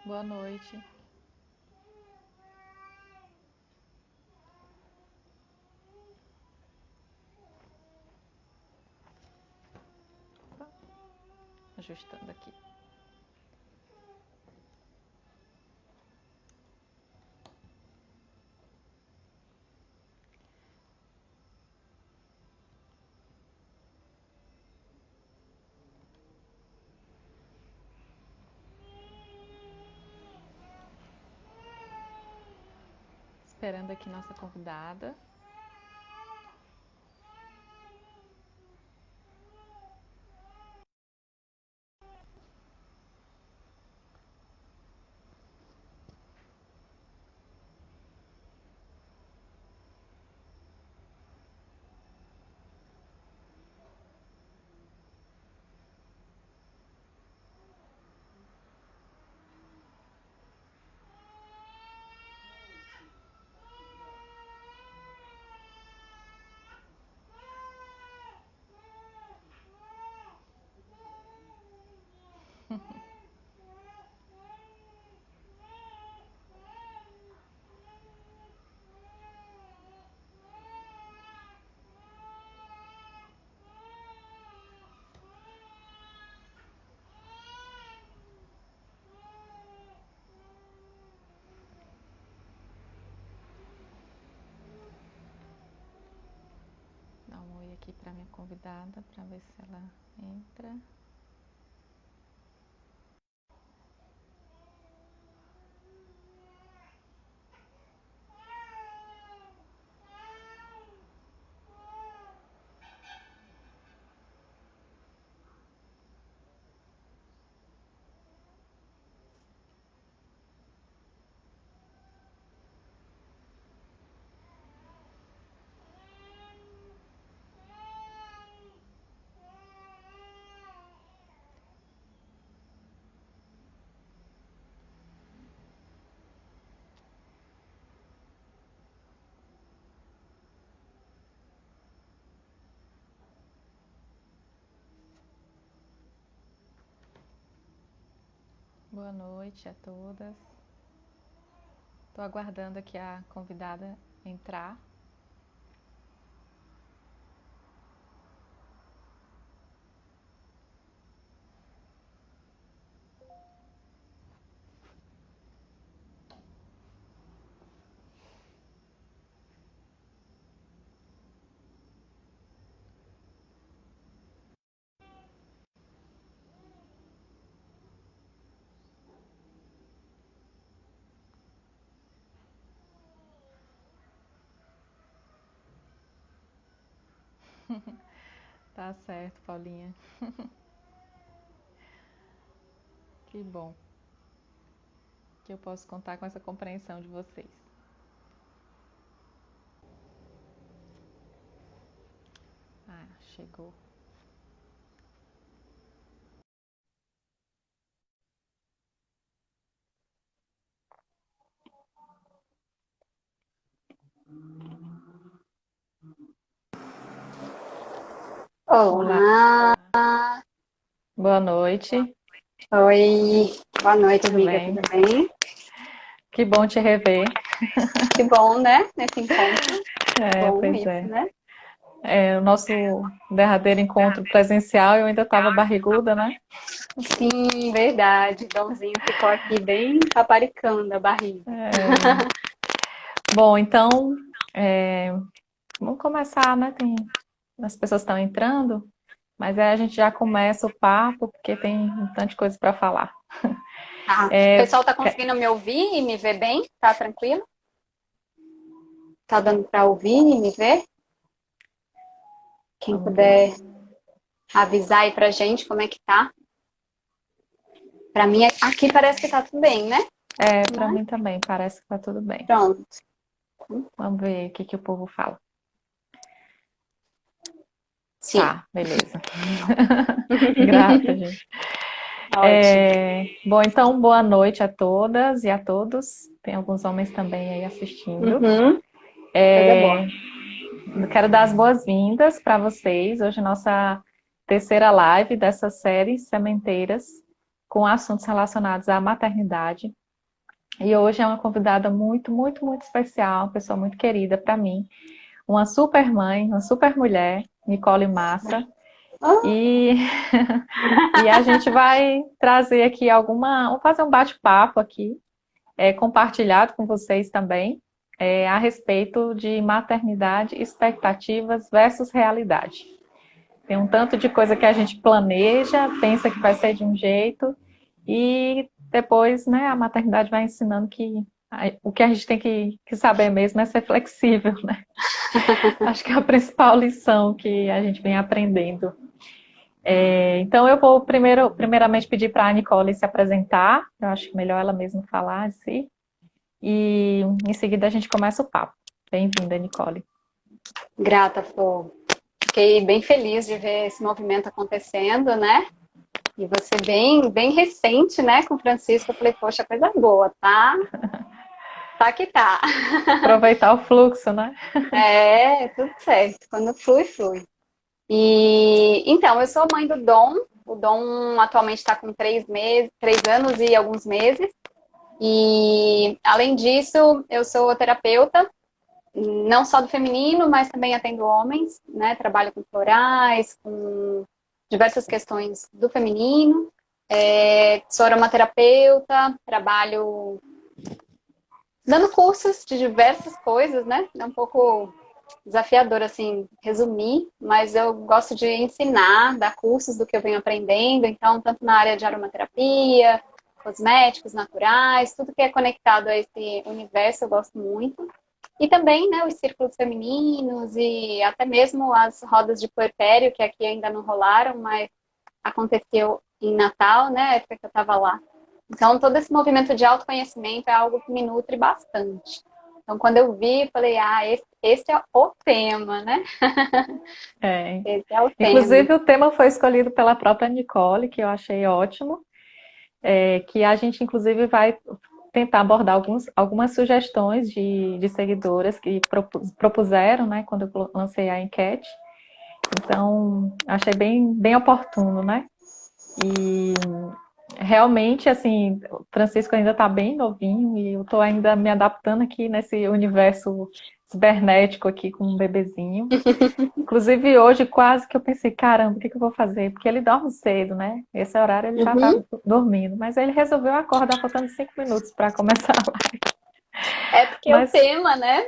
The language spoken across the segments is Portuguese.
Boa noite. Opa, ajustando aqui. Esperando aqui nossa convidada. Dá um oi aqui para minha convidada, para ver se ela entra. Boa noite a todas. Estou aguardando aqui a convidada entrar. Tá certo, Paulinha. Que bom que eu posso contar com essa compreensão de vocês. Ah, chegou. Olá. Olá, Boa noite. oi, boa noite, Tudo amiga, bem? tudo bem? Que bom te rever. Que bom, né? Nesse encontro. Bom Pois isso, é. né? O nosso derradeiro encontro presencial, eu ainda estava barriguda, né? Sim, verdade. Dãozinho ficou aqui bem paparicando a barriga. Bom, então, vamos começar, né? As pessoas estão entrando, mas aí a gente já começa o papo, porque tem um tanto de coisa para falar. Tá. O pessoal tá conseguindo me ouvir e me ver bem? Tá tranquilo? Tá dando pra ouvir e me ver? Quem Vamos ver. puder avisar aí pra gente como é que tá. Pra mim, aqui parece que tá tudo bem, né? Para Mas mim também, parece que tá tudo bem. pronto. Vamos ver o que o povo fala. Sim. Tá, beleza. Grata, gente. Ótimo. Bom, então, boa noite a todas e a todos. Tem alguns homens também aí assistindo. Uhum. Coisa boa. Quero dar as boas-vindas para vocês. Hoje, nossa terceira live dessa série Sementeiras. com assuntos relacionados à maternidade. E hoje é uma convidada muito, muito, muito especial, uma pessoa muito querida para mim, uma super mãe, uma super mulher, Nicole Massa. E, e a gente vai trazer aqui vamos fazer um bate-papo aqui, compartilhado com vocês também, a respeito de maternidade, expectativas versus realidade. Tem um tanto de coisa que a gente planeja, pensa que vai ser de um jeito, e depois, né, a maternidade vai ensinando que o que a gente tem que saber mesmo é ser flexível, né? Acho que é a principal lição que a gente vem aprendendo. Então eu vou primeiramente pedir para a Nicole se apresentar, eu acho melhor ela mesma falar de si, e em seguida a gente começa o papo. Bem-vinda, Nicole. Grata, Flor. Fiquei bem feliz de ver esse movimento acontecendo, né? E você bem recente, né, com o Francisco. Eu falei, poxa, coisa boa, tá? Tá que tá. Aproveitar o fluxo, né? Tudo certo. Quando flui, flui. E então, eu sou mãe do Dom. O Dom atualmente está com 3 anos e alguns meses. E além disso, eu sou terapeuta, não só do feminino, mas também atendo homens, né? Trabalho com florais, com diversas questões do feminino. Sou aromaterapeuta, trabalho dando cursos de diversas coisas, né? É um pouco desafiador, assim, resumir, mas eu gosto de ensinar, dar cursos do que eu venho aprendendo, então, tanto na área de aromaterapia, cosméticos naturais, tudo que é conectado a esse universo eu gosto muito. E também, né, os círculos femininos e até mesmo as rodas de puerpério, que aqui ainda não rolaram, mas aconteceu em Natal, né, a época que eu estava lá. Então, todo esse movimento de autoconhecimento é algo que me nutre bastante. Então, quando eu vi, falei, esse é o tema, né? Esse é o tema. Inclusive, o tema foi escolhido pela própria Nicole, que eu achei ótimo, que a gente, inclusive, vai tentar abordar algumas sugestões de seguidoras que propuseram, né, quando eu lancei a enquete. Então, achei bem oportuno, né? E realmente, assim, o Francisco ainda está bem novinho e eu estou ainda me adaptando aqui nesse universo cibernético aqui com um bebezinho. Inclusive, hoje quase que eu pensei, caramba, o que eu vou fazer? Porque ele dorme cedo, né? Esse horário ele já está dormindo. Mas ele resolveu acordar faltando 5 minutos para começar a live. É porque o tema, né?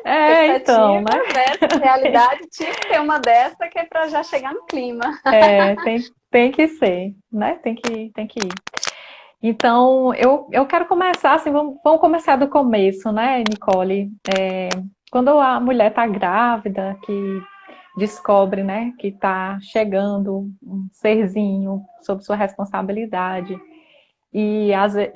Então, né? Versus realidade, tinha que ter uma dessa que é para já chegar no clima. Tem que ser, né? Tem que ir. Então, eu quero começar assim, vamos começar do começo, né, Nicole? Quando a mulher está grávida, que descobre, né, que está chegando um serzinho sob sua responsabilidade, e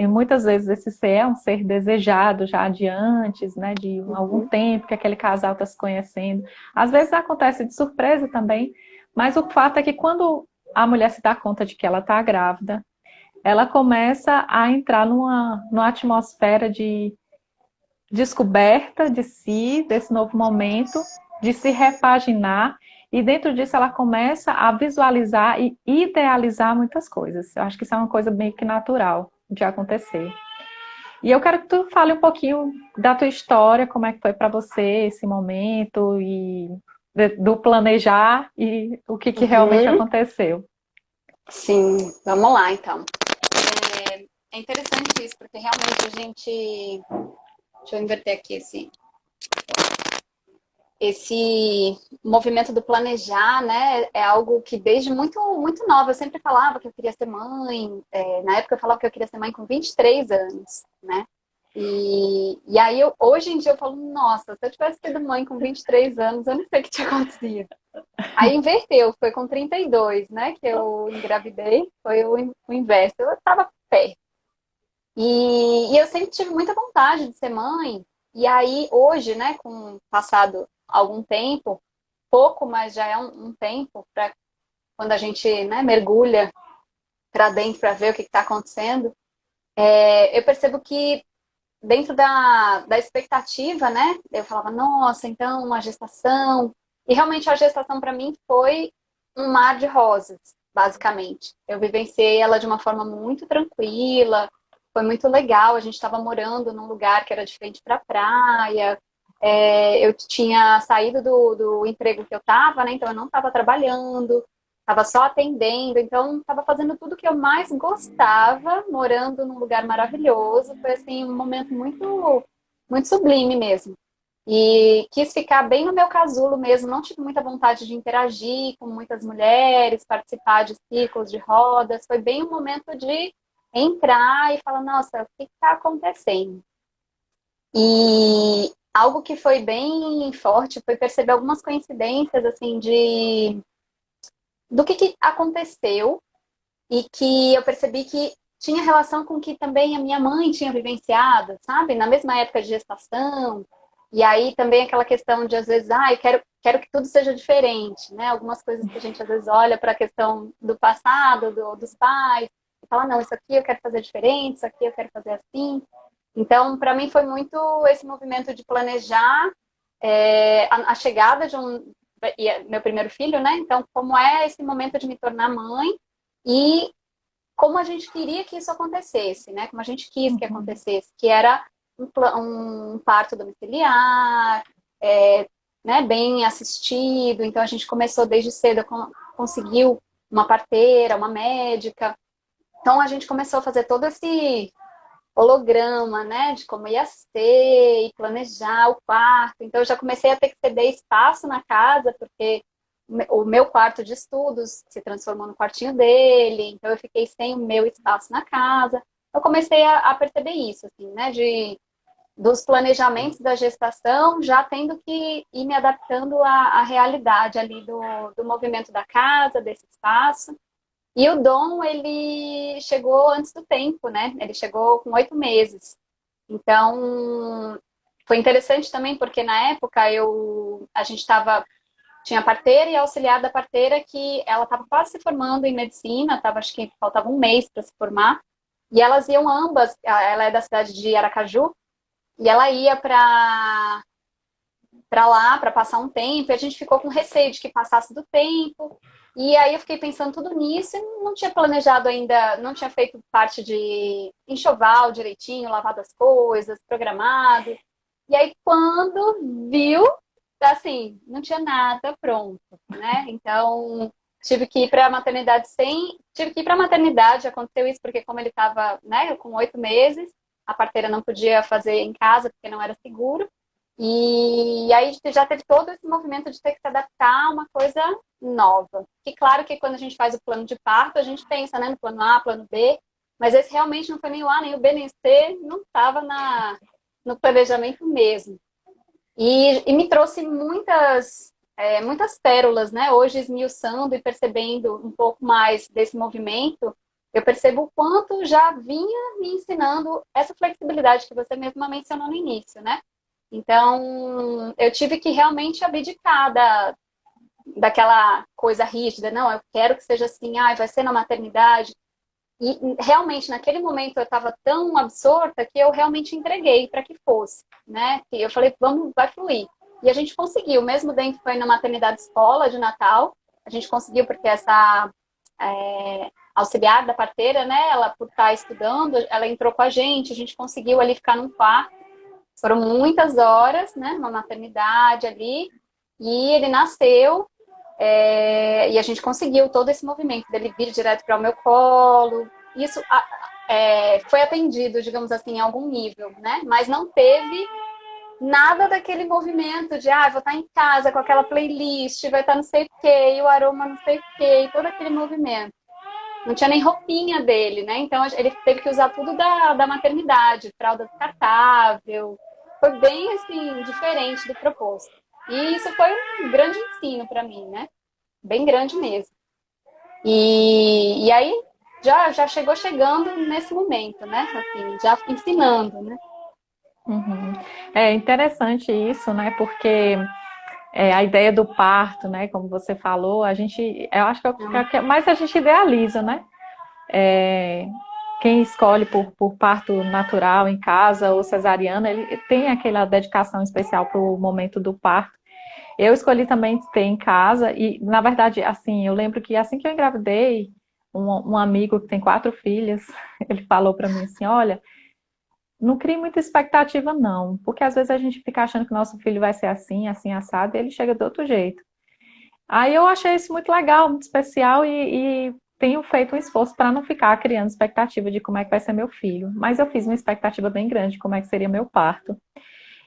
muitas vezes esse ser é um ser desejado já de antes, né, de algum tempo que aquele casal está se conhecendo. Às vezes acontece de surpresa também, mas o fato é que quando a mulher se dá conta de que ela está grávida, ela começa a entrar numa atmosfera de descoberta de si, desse novo momento, de se repaginar, e dentro disso ela começa a visualizar e idealizar muitas coisas. Eu acho que isso é uma coisa meio que natural de acontecer. E eu quero que tu fale um pouquinho da tua história, como é que foi para você esse momento, e do planejar e o que realmente aconteceu. Sim, vamos lá então. É interessante isso, porque realmente a gente... Deixa eu inverter aqui esse movimento do planejar, né? É algo que desde muito, muito nova eu sempre falava que eu queria ser mãe. Na época eu falava que eu queria ser mãe com 23 anos, né? E aí, hoje em dia eu falo, nossa, se eu tivesse sido mãe com 23 anos, eu não sei o que tinha acontecido. Aí inverteu, foi com 32, né? Que eu engravidei, foi o inverso. Eu estava perto. E eu sempre tive muita vontade de ser mãe. E aí, hoje, né, com passado algum tempo, pouco, mas já é um tempo, para quando a gente, né, mergulha para dentro para ver o que está acontecendo, eu percebo que dentro da expectativa, né, eu falava, nossa, então, uma gestação. E realmente a gestação para mim foi um mar de rosas. basicamente. Eu vivenciei ela de uma forma muito tranquila, foi muito legal. A gente estava morando num lugar que era de frente para a praia. Eu tinha saído do emprego que eu estava, né? Então eu não estava trabalhando, estava só atendendo, então estava fazendo tudo que eu mais gostava, morando num lugar maravilhoso. Foi assim um momento muito, muito sublime mesmo. E quis ficar bem no meu casulo mesmo, não tive muita vontade de interagir com muitas mulheres, participar de ciclos, de rodas. Foi bem um momento de entrar e falar, nossa, o que está acontecendo? E algo que foi bem forte foi perceber algumas coincidências, assim, do que aconteceu e que eu percebi que tinha relação com o que também a minha mãe tinha vivenciado, sabe? Na mesma época de gestação. E aí também aquela questão de, às vezes, eu quero que tudo seja diferente, né? Algumas coisas que a gente, às vezes, olha para a questão do passado, dos pais, e fala, não, isso aqui eu quero fazer diferente, isso aqui eu quero fazer assim. Então, para mim, foi muito esse movimento de planejar a chegada de meu primeiro filho, né? Então, como é esse momento de me tornar mãe e como a gente queria que isso acontecesse, né? Como a gente quis que Uhum. acontecesse, que era um parto domiciliar, né, bem assistido. Então, a gente começou desde cedo, conseguiu uma parteira, uma médica. Então, a gente começou a fazer todo esse holograma, né, de como ia ser e planejar o quarto. Então, eu já comecei a ter que ceder espaço na casa, porque o meu quarto de estudos se transformou no quartinho dele, então eu fiquei sem o meu espaço na casa. Eu comecei a perceber isso, assim, né, dos planejamentos da gestação, já tendo que ir me adaptando à realidade ali do movimento da casa, desse espaço. E o Dom, ele chegou antes do tempo, né? Ele chegou com 8 meses. Então, foi interessante também, porque na época a gente tinha a parteira e a auxiliar da parteira que ela estava quase se formando em medicina, acho que faltava um mês para se formar. E elas iam ambas, ela é da cidade de Aracaju, e ela ia para lá para passar um tempo, e a gente ficou com receio de que passasse do tempo. E aí eu fiquei pensando tudo nisso e não tinha planejado ainda, não tinha feito parte de enxoval direitinho, lavado as coisas, programado. E aí quando viu, assim, não tinha nada pronto, né? Então, tive que ir para a maternidade tive que ir para a maternidade, aconteceu isso porque como ele estava, né, com 8 meses, a parteira não podia fazer em casa porque não era seguro. E aí já teve todo esse movimento de ter que se adaptar a uma coisa nova. E claro que quando a gente faz o plano de parto, a gente pensa, né, no plano A, plano B, mas esse realmente não foi nem o A, nem o B, nem o C, não estava no planejamento mesmo. E me trouxe muitas pérolas, né? Hoje, esmiuçando e percebendo um pouco mais desse movimento, eu percebo o quanto já vinha me ensinando essa flexibilidade que você mesma mencionou no início, né? Então, eu tive que realmente abdicar daquela coisa rígida. Não, eu quero que seja assim, vai ser na maternidade. E realmente, naquele momento, eu estava tão absorta que eu realmente entreguei para que fosse, né? E eu falei, vamos, vai fluir. E a gente conseguiu, mesmo dentro, foi na maternidade escola de Natal, a gente conseguiu porque essa auxiliar da parteira, né? Ela, por estar estudando, ela entrou com a gente conseguiu ali ficar num quarto. Foram muitas horas, né? Uma maternidade ali. E ele nasceu e a gente conseguiu todo esse movimento dele vir direto para o meu colo. Isso foi atendido, digamos assim, em algum nível, né? Mas não teve nada daquele movimento de, vou estar em casa com aquela playlist, vai estar não sei o quê, e o aroma não sei o quê, e todo aquele movimento. Não tinha nem roupinha dele, né? Então ele teve que usar tudo da maternidade, fralda descartável. Foi bem, assim, diferente do proposto. E isso foi um grande ensino para mim, né? Bem grande mesmo. E aí já chegou chegando nesse momento, né? Assim, já ensinando, né? Uhum. É interessante isso, né? Porque a ideia do parto, né? Como você falou, eu acho que é o que mais a gente idealiza, né? É, quem escolhe por parto natural em casa ou cesariana, ele tem aquela dedicação especial para o momento do parto. Eu escolhi também ter em casa e, na verdade, assim, eu lembro que assim que eu engravidei, um amigo que tem 4 filhas, ele falou para mim assim, olha, não crie muita expectativa não, porque às vezes a gente fica achando que nosso filho vai ser assim, assim, assado, e ele chega de outro jeito. Aí eu achei isso muito legal, muito especial e tenho feito um esforço para não ficar criando expectativa de como é que vai ser meu filho. Mas eu fiz uma expectativa bem grande de como é que seria meu parto.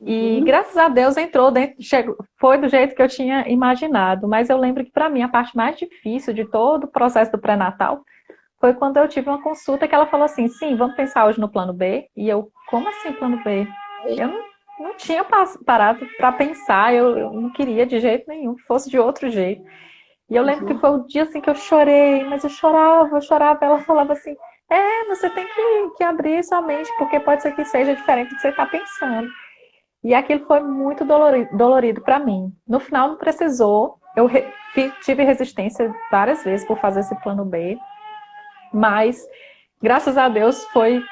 E Uhum. graças a Deus entrou dentro, chegou, foi do jeito que eu tinha imaginado. Mas eu lembro que para mim a parte mais difícil de todo o processo do pré-natal foi quando eu tive uma consulta que ela falou assim, sim, vamos pensar hoje no plano B. E eu, como assim plano B? Eu não tinha parado para pensar, eu não queria de jeito nenhum que fosse de outro jeito. E eu lembro que Uhum. foi o dia assim que eu chorei, mas eu chorava, eu chorava. Ela falava assim: você tem que abrir sua mente, porque pode ser que seja diferente do que você está pensando. E aquilo foi muito dolorido para mim. No final, não precisou. Eu tive resistência várias vezes por fazer esse plano B, mas graças a Deus foi,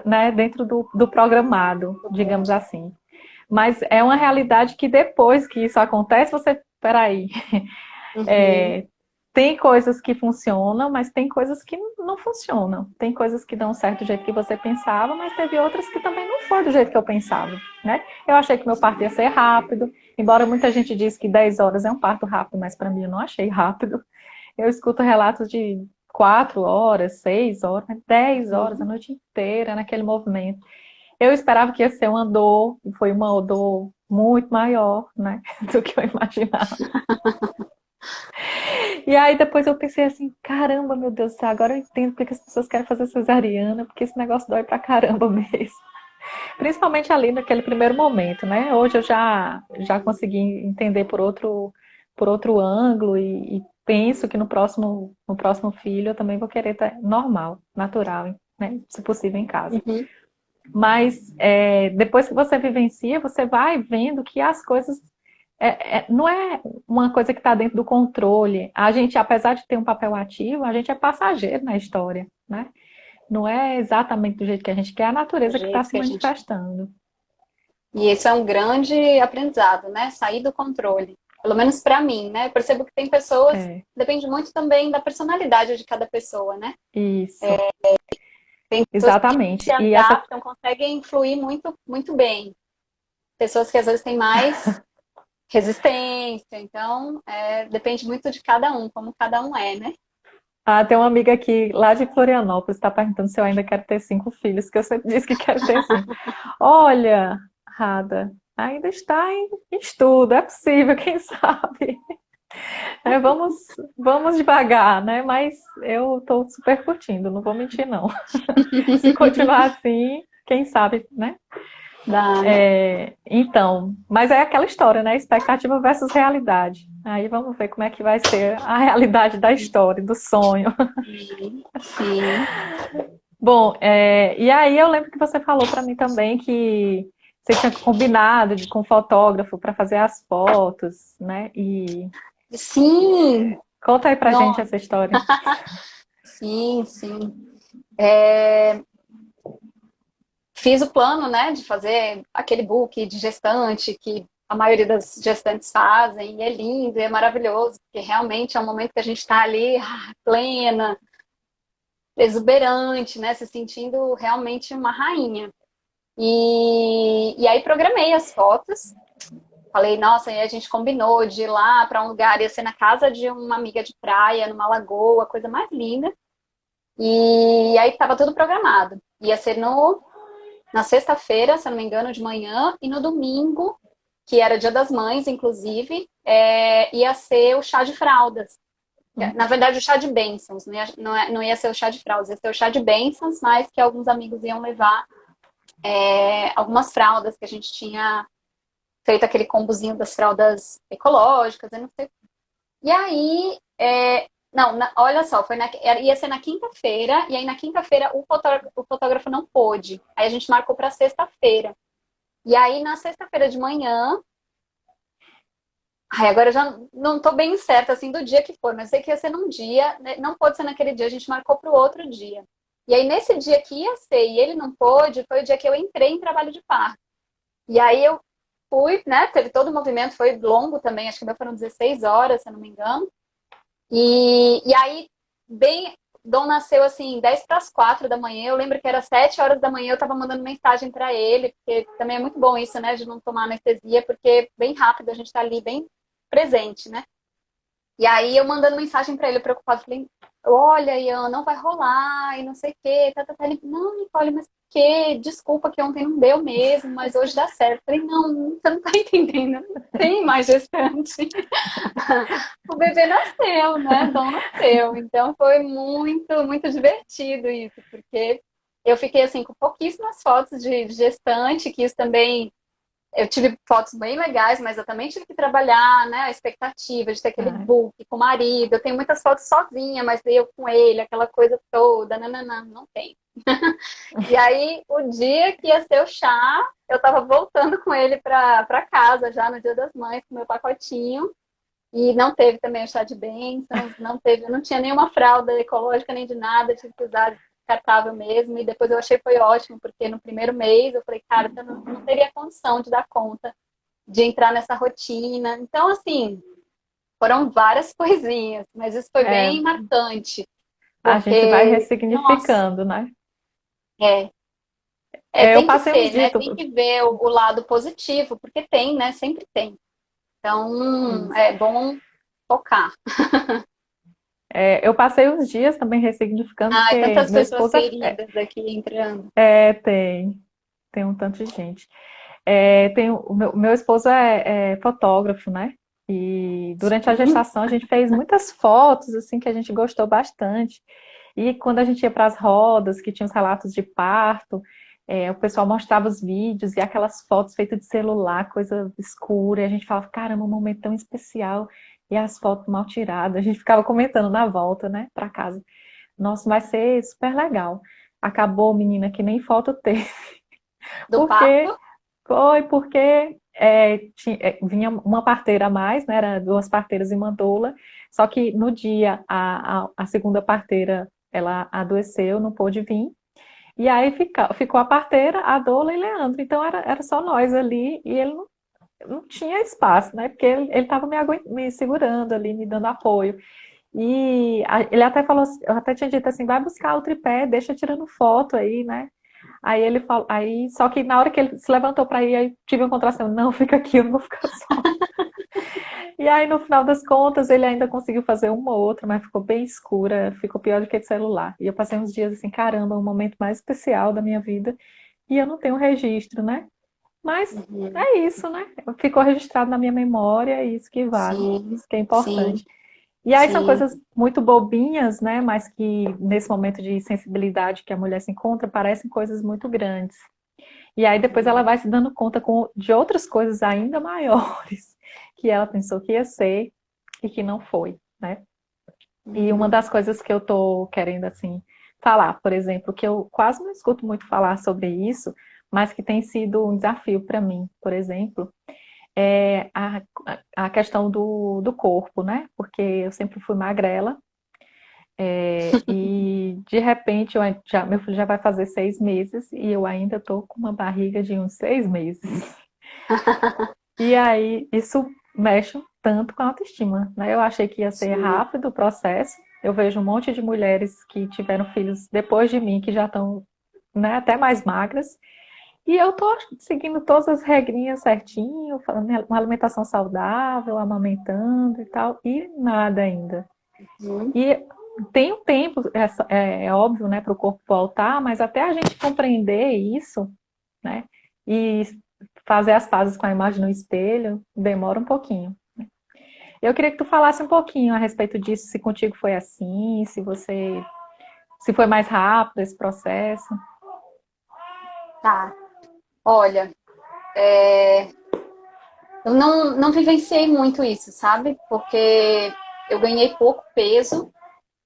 né, dentro do programado, digamos assim. Mas é uma realidade que depois que isso acontece, você, peraí, Uhum. é, tem coisas que funcionam, mas tem coisas que não funcionam. Tem coisas que dão certo do jeito que você pensava, mas teve outras que também não foi do jeito que eu pensava, né? Eu achei que meu parto ia ser rápido, embora muita gente diz que 10 horas é um parto rápido, mas para mim eu não achei rápido. Eu escuto relatos de 4 horas, 6 horas, 10 horas, a Uhum. noite inteira naquele movimento. Eu esperava que ia ser uma dor, e foi uma dor muito maior, né, do que eu imaginava. E aí depois eu pensei assim, caramba, meu Deus do céu, agora eu entendo porque as pessoas querem fazer cesariana, porque esse negócio dói pra caramba mesmo. Principalmente ali naquele primeiro momento, né? Hoje eu já consegui entender por outro ângulo e penso que no próximo filho eu também vou querer estar normal, natural, né? Se possível em casa. Uhum. Mas depois que você vivencia, você vai vendo que as coisas não é uma coisa que está dentro do controle. A gente, apesar de ter um papel ativo, a gente é passageiro na história, né? Não é exatamente do jeito que a gente quer, é a Do natureza que está jeito se que a gente. manifestando. E esse é um grande aprendizado, né? Sair do controle. Pelo menos para mim, né? Eu percebo que tem pessoas, É, depende muito também da personalidade de cada pessoa, né? isso, Tem pessoas que se exatamente. E essa, adaptam, conseguem fluir muito, muito bem. Pessoas que às vezes têm mais resistência. Então, depende muito de cada um, como cada um é, né? tem uma amiga aqui lá de Florianópolis está perguntando se eu ainda quero ter 5 filhos, que eu sempre disse que quero ter 5. Olha, Rada, ainda está em estudo, é possível, quem sabe? Vamos, vamos devagar, né? Mas eu estou super curtindo, não vou mentir, não. Se continuar assim, quem sabe, né? Dá, né? Então, mas é aquela história, né? Expectativa versus realidade. Aí vamos ver como é que vai ser a realidade da história, do sonho. Sim, sim. Bom, e aí eu lembro que você falou para mim também que você tinha combinado com o fotógrafo para fazer as fotos, né? E Sim, conta aí pra gente nossa, essa história. sim, sim. É, fiz o plano, né, de fazer aquele book de gestante que a maioria das gestantes fazem, e é lindo, e é maravilhoso, porque realmente é um momento que a gente está ali plena, exuberante, né, se sentindo realmente uma rainha. E aí programei as fotos, falei, nossa, e a gente combinou de ir lá para um lugar, ia ser na casa de uma amiga de praia, numa lagoa, coisa mais linda. E aí estava tudo programado. Ia ser na sexta-feira, se eu não me engano, de manhã, e no domingo, que era Dia das Mães, inclusive, ia ser o chá de fraldas. Na verdade, o chá de bênçãos, não ia ser o chá de fraldas, ia ser o chá de bênçãos, mas que alguns amigos iam levar algumas fraldas que a gente tinha feito aquele combozinho das fraldas ecológicas, eu não sei. E aí, não, olha só, ia ser na quinta-feira, e aí na quinta-feira o fotógrafo não pôde. Aí a gente marcou para sexta-feira. E aí na sexta-feira de manhã, ai, agora eu já não tô bem certa assim do dia que for, mas sei que ia ser num dia, né, não pôde ser naquele dia, a gente marcou para o outro dia. E aí nesse dia que ia ser e ele não pôde, foi o dia que eu entrei em trabalho de parto. E aí eu fui, né? Teve todo o movimento, foi longo também, acho que meu foram 16 horas, se eu não me engano. E aí, bem, Dom nasceu assim, 10 para as 4 da manhã. Eu lembro que era 7 horas da manhã, eu tava mandando mensagem para ele, porque também é muito bom isso, né, de não tomar anestesia, porque bem rápido a gente tá ali bem presente, né? E aí eu mandando mensagem para ele, preocupado, falei, olha, Ian, não vai rolar, e não sei o quê. Ele, não, Nicole, mas por quê? Desculpa que ontem não deu mesmo, mas hoje dá certo. Eu falei, não, você não tá entendendo, não tem mais gestante. O bebê nasceu, né? Dom nasceu. Então foi muito, muito divertido isso, porque eu fiquei assim com pouquíssimas fotos de gestante, que isso também eu tive fotos bem legais, mas eu também tive que trabalhar, né? A expectativa de ter aquele Ai, book com o marido. Eu tenho muitas fotos sozinha, mas eu com ele, aquela coisa toda. Não, não tem. E aí, o dia que ia ser o chá, eu tava voltando com ele para casa já no Dia das Mães, com meu pacotinho. E não teve também o chá de bênçãos, não teve, eu não tinha nenhuma fralda ecológica nem de nada, tive que usar descartável mesmo. E depois eu achei foi ótimo, porque no primeiro mês eu falei, cara, eu não teria condição de dar conta de entrar nessa rotina. Então, assim, foram várias coisinhas, mas isso foi é, bem marcante, a gente vai porque, nossa, ressignificando, né? é, É, eu tem que passei uns ser, dias. né? Tem que ver o lado positivo, porque tem, né? Sempre tem. Então, Isso. é bom focar. É, eu passei uns dias também ressignificando, Ai, porque tantas meu pessoas esposo queridas aqui entrando. tem um tanto de gente. Tem o meu esposo é fotógrafo, né? E durante a Sim. gestação a gente fez muitas fotos, assim, que a gente gostou bastante. E quando a gente ia para as rodas, que tinha os relatos de parto, o pessoal mostrava os vídeos e aquelas fotos feitas de celular, coisa escura, e a gente falava, caramba, um momento tão especial, e as fotos mal tiradas, a gente ficava comentando na volta, né, para casa. Nossa, vai ser super legal. Acabou, menina, que nem foto teve, Do porque parto? vinha uma parteira a mais, né? Era duas parteiras e uma doula. Só que no dia a segunda parteira ela adoeceu, não pôde vir. E aí ficou a parteira, a doula e Leandro. Então era só nós ali e ele não tinha espaço, né? Porque ele estava me segurando ali, me dando apoio. E ele até falou, eu até tinha dito assim, vai buscar o tripé, deixa tirando foto aí, né? Aí ele falou, aí, só que na hora que ele se levantou para ir, aí tive uma contração, não, fica aqui, eu não vou ficar só. E aí, no final das contas, ele ainda conseguiu fazer uma ou outra, mas ficou bem escura, ficou pior do que de celular. E eu passei uns dias assim, caramba, um momento mais especial da minha vida, e eu não tenho registro, né? Mas Uhum. é isso, né? Ficou registrado na minha memória, é isso que vale, Sim, isso que é sim, importante. E aí são sim. coisas muito bobinhas, né? Mas que nesse momento de sensibilidade que a mulher se encontra, parecem coisas muito grandes. E aí depois ela Uhum. vai se dando conta de outras coisas ainda maiores que ela pensou que ia ser e que não foi, né? E uma Uhum. das coisas que eu tô querendo assim falar, por exemplo, que eu quase não escuto muito falar sobre isso, mas que tem sido um desafio para mim, por exemplo, é a questão do corpo, né? Porque eu sempre fui magrela, e de repente meu filho já vai fazer 6 meses e eu ainda tô com uma barriga de uns 6 meses. E aí isso mexe tanto com a autoestima, né? Eu achei que ia ser Sim. rápido o processo. Eu vejo um monte de mulheres que tiveram filhos depois de mim que já estão, né, até mais magras. E eu tô seguindo todas as regrinhas certinho, falando uma alimentação saudável, amamentando e tal, e nada ainda. Uhum. E tem um tempo, é óbvio, né, para o corpo voltar, mas até a gente compreender isso, né, e fazer as pazes com a imagem no espelho, demora um pouquinho. Eu queria que tu falasse um pouquinho a respeito disso, se contigo foi assim, se foi mais rápido esse processo. Tá. Olha, eu não vivenciei muito isso, sabe? Porque eu ganhei pouco peso,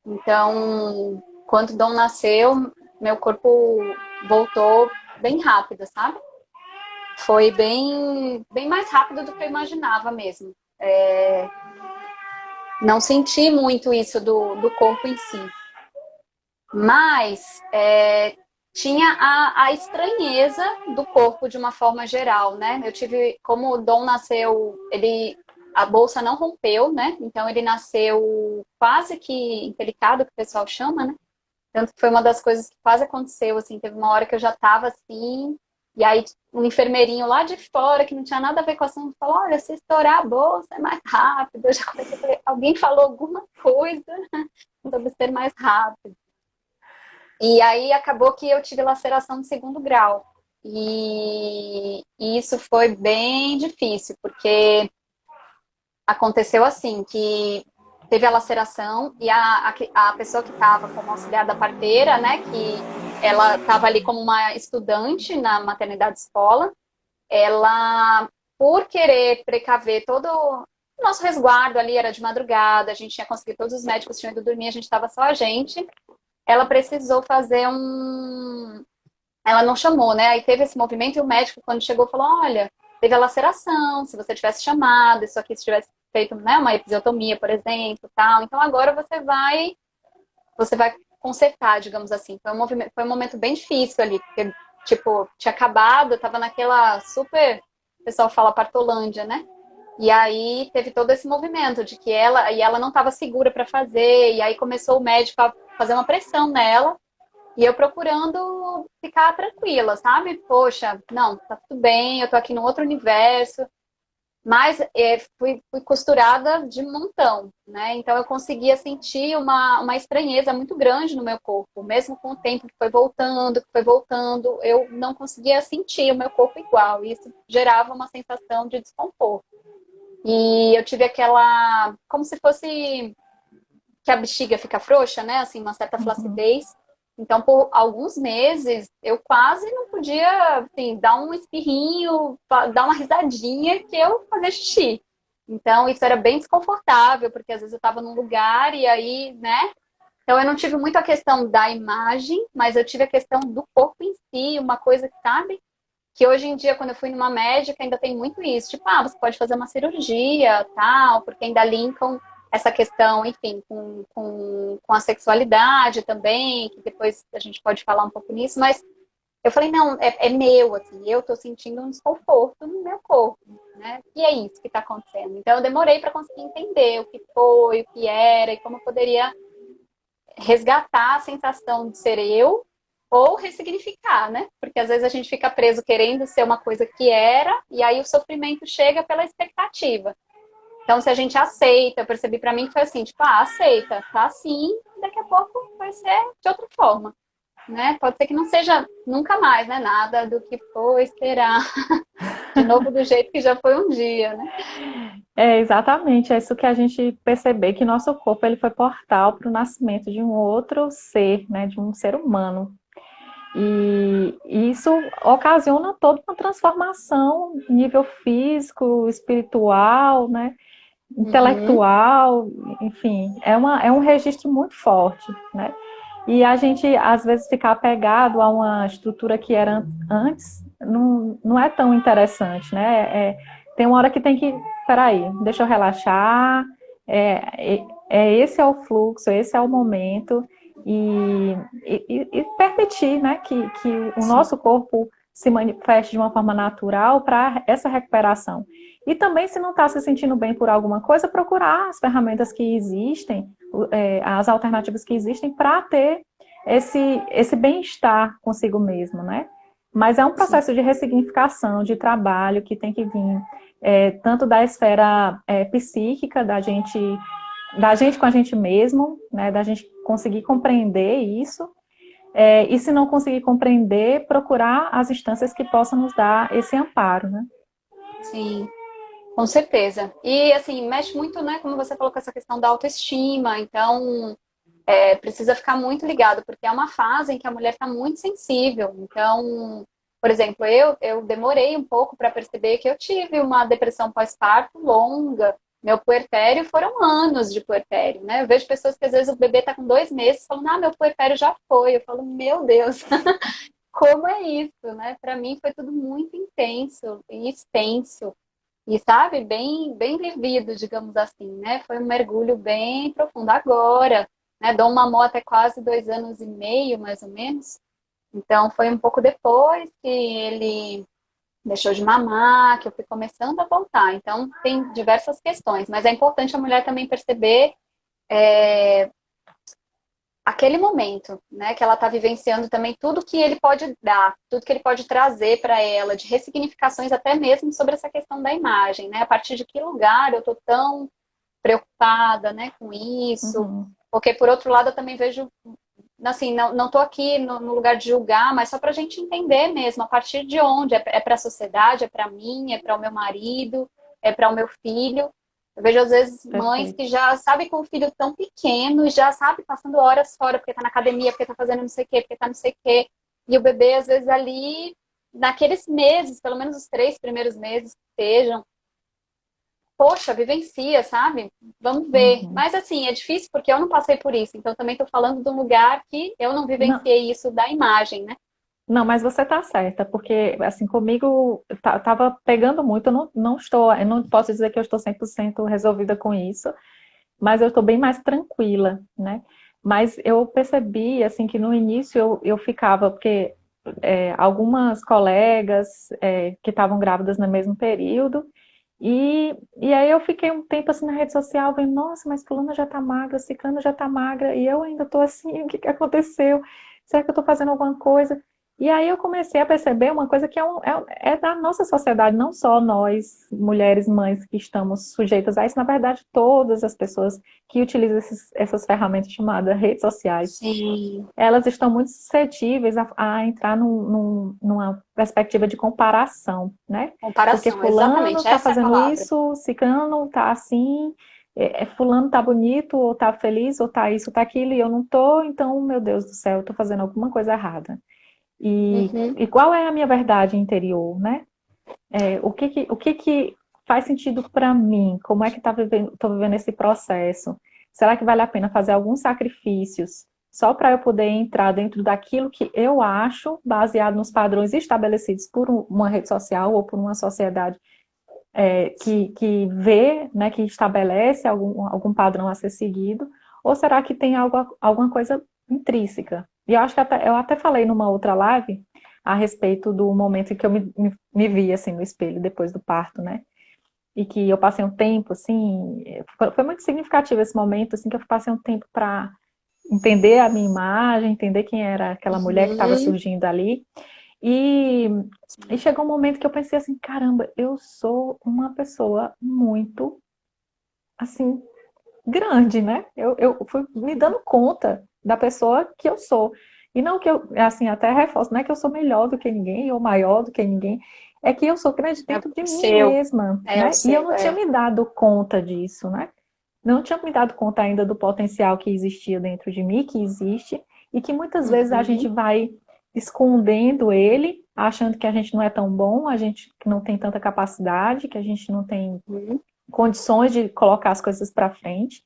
então quando o Dom nasceu, meu corpo voltou bem rápido, sabe? Foi bem, bem mais rápido do que eu imaginava mesmo. Não senti muito isso do corpo em si. Mas tinha a estranheza do corpo de uma forma geral, né? Eu tive, como o Dom nasceu, a bolsa não rompeu, né? Então ele nasceu quase que empelicado, que o pessoal chama, né? Tanto que foi uma das coisas que quase aconteceu, assim, teve uma hora que eu já tava assim, e aí um enfermeirinho lá de fora, que não tinha nada a ver com o assunto, falou, olha, se estourar a bolsa é mais rápido. Eu já comecei a falar, alguém falou alguma coisa sobre ser mais rápido. E aí acabou que eu tive laceração de segundo grau. E isso foi bem difícil, porque aconteceu assim, que teve a laceração e a pessoa que estava como auxiliar da parteira, né, que ela estava ali como uma estudante na maternidade escola, ela, por querer precaver todo o nosso resguardo ali, era de madrugada, a gente tinha conseguido, todos os médicos tinham ido dormir, a gente estava só a gente, ela precisou fazer um... Ela não chamou, né? Aí teve esse movimento e o médico, quando chegou, falou, olha, teve a laceração, se você tivesse chamado, isso aqui se tivesse feito, né, uma episiotomia, por exemplo, tal. Então agora você vai consertar, digamos assim. Foi um momento bem difícil ali, porque, tipo, tinha acabado, eu tava naquela super, o pessoal fala partolândia, né? E aí teve todo esse movimento de que ela não estava segura para fazer, e aí começou o médico a fazer uma pressão nela, e eu procurando ficar tranquila, sabe? Poxa, não, tá tudo bem, eu tô aqui num outro universo, mas fui costurada de montão, né? Então eu conseguia sentir uma estranheza muito grande no meu corpo, mesmo com o tempo que foi voltando, eu não conseguia sentir o meu corpo igual, e isso gerava uma sensação de desconforto. E eu tive aquela, como se fosse que a bexiga fica frouxa, né? Assim, uma certa Uhum. flacidez. Então, por alguns meses, eu quase não podia, assim, dar um espirrinho, dar uma risadinha que eu fazia xixi. Então, isso era bem desconfortável, porque às vezes eu estava num lugar e aí, né? Então, eu não tive muito a questão da imagem, mas eu tive a questão do corpo em si, uma coisa que, sabe? Que hoje em dia, quando eu fui numa médica, ainda tem muito isso. Tipo, você pode fazer uma cirurgia, tal, porque ainda linkam essa questão, enfim, com a sexualidade também, que depois a gente pode falar um pouco nisso, mas eu falei, não, é meu, assim, eu tô sentindo um desconforto no meu corpo, né? E é isso que tá acontecendo. Então, eu demorei para conseguir entender o que foi, o que era e como eu poderia resgatar a sensação de ser eu ou ressignificar, né? Porque às vezes a gente fica preso querendo ser uma coisa que era e aí o sofrimento chega pela expectativa. Então, se a gente aceita, eu percebi para mim que foi assim, tipo, aceita, tá assim, daqui a pouco vai ser de outra forma, né? Pode ser que não seja nunca mais, né? Nada do que foi, será. De novo do jeito que já foi um dia, né? É exatamente, é isso que a gente perceber que nosso corpo ele foi portal para o nascimento de um outro ser, né, de um ser humano. E isso ocasiona toda uma transformação nível físico, espiritual, né, Uhum. intelectual, enfim, é um registro muito forte, né? E a gente, às vezes, ficar apegado a uma estrutura que era antes não é tão interessante, né? Tem uma hora que tem que, peraí, deixa eu relaxar, esse é o fluxo, esse é o momento, e permitir, né, que o Sim. nosso corpo se manifeste de uma forma natural para essa recuperação. E também, se não está se sentindo bem por alguma coisa, procurar as ferramentas que existem, as alternativas que existem para ter esse bem-estar consigo mesmo, né? Mas é um Sim. processo de ressignificação, de trabalho que tem que vir tanto da esfera psíquica, da gente com a gente mesmo, né? Da gente conseguir compreender isso. E se não conseguir compreender, procurar as instâncias que possam nos dar esse amparo, né? Sim. Com certeza. E, assim, mexe muito, né, como você falou, com essa questão da autoestima. Então, precisa ficar muito ligado, porque é uma fase em que a mulher está muito sensível. Então, por exemplo, eu demorei um pouco para perceber que eu tive uma depressão pós-parto longa. Meu puerpério foram anos de puerpério, né? Eu vejo pessoas que às vezes o bebê está com 2 meses falando, meu puerpério já foi. Eu falo, meu Deus, como é isso, né? Para mim foi tudo muito intenso e extenso. E sabe, bem vivido, digamos assim, né? Foi um mergulho bem profundo. Agora, né? Dou uma moto até quase 2 anos e meio, mais ou menos. Então, foi um pouco depois que ele deixou de mamar, que eu fui começando a voltar. Então, tem diversas questões, mas é importante a mulher também perceber aquele momento, né, que ela está vivenciando também tudo que ele pode dar, tudo que ele pode trazer para ela, de ressignificações até mesmo sobre essa questão da imagem, né? A partir de que lugar eu estou tão preocupada, né, com isso? Uhum. Porque por outro lado eu também vejo, assim, não estou aqui no lugar de julgar, mas só para a gente entender mesmo a partir de onde é para a sociedade, é para mim, é para o meu marido, é para o meu filho. Eu vejo, às vezes, mães Perfeito. que já sabem com o filho tão pequeno e já sabe passando horas fora, porque tá na academia, porque tá fazendo não sei o quê, porque tá não sei o quê. E o bebê, às vezes, ali, naqueles meses, pelo menos os 3 primeiros meses que sejam, poxa, vivencia, sabe? Vamos ver. Uhum. Mas, assim, é difícil porque eu não passei por isso. Então, também tô falando de um lugar que eu não Não, vivenciei isso da imagem, né? não, mas você está certa, porque assim, comigo tava pegando muito, eu não posso dizer que eu estou 100% resolvida com isso, mas eu estou bem mais tranquila, né? Mas eu percebi, assim, que no início eu ficava, porque algumas colegas que estavam grávidas no mesmo período, e aí eu fiquei um tempo assim na rede social, vendo, nossa, mas fulana já tá magra, ciclana já tá magra, e eu ainda tô assim, o que que aconteceu? Será que eu tô fazendo alguma coisa? E aí eu comecei a perceber uma coisa que é da nossa sociedade, não só nós, mulheres, mães, que estamos sujeitas a isso, na verdade, todas as pessoas que utilizam essas ferramentas chamadas redes sociais, Sim. elas estão muito suscetíveis a entrar numa perspectiva de comparação, né? Porque Comparação, fulano exatamente. está Essa é a fazendo palavra. isso, ciclano está assim, fulano está bonito, ou está feliz, ou está isso, ou está aquilo, e eu não estou, então, meu Deus do céu, eu estou fazendo alguma coisa errada. Uhum. E qual é a minha verdade interior, né? O que que faz sentido para mim? Como é que estou vivendo esse processo? Será que vale a pena fazer alguns sacrifícios só para eu poder entrar dentro daquilo que eu acho, baseado nos padrões estabelecidos por uma rede social ou por uma sociedade que vê, né, que estabelece algum padrão a ser seguido? Ou será que tem alguma coisa intrínseca? E eu acho que eu até falei numa outra live a respeito do momento em que eu me vi assim no espelho depois do parto, né? E que eu passei um tempo assim, foi muito significativo esse momento assim que eu passei um tempo para entender a minha imagem, entender quem era aquela mulher que estava Uhum. surgindo ali. E, e chegou um momento que eu pensei assim, caramba, eu sou uma pessoa muito assim grande, né? Eu fui me dando conta da pessoa que eu sou. E não que eu, assim, até reforço, não é que eu sou melhor do que ninguém ou maior do que ninguém, é que eu sou grande É dentro de o mim seu. mesma, É o né? E eu seu, não tinha é. me dado conta disso, né? Não tinha me dado conta ainda do potencial que existia dentro de mim, que existe, e que muitas vezes a gente Uhum. vai escondendo ele, achando que a gente não é tão bom, a gente que não tem tanta capacidade, que a gente não tem Uhum. condições de colocar as coisas para frente.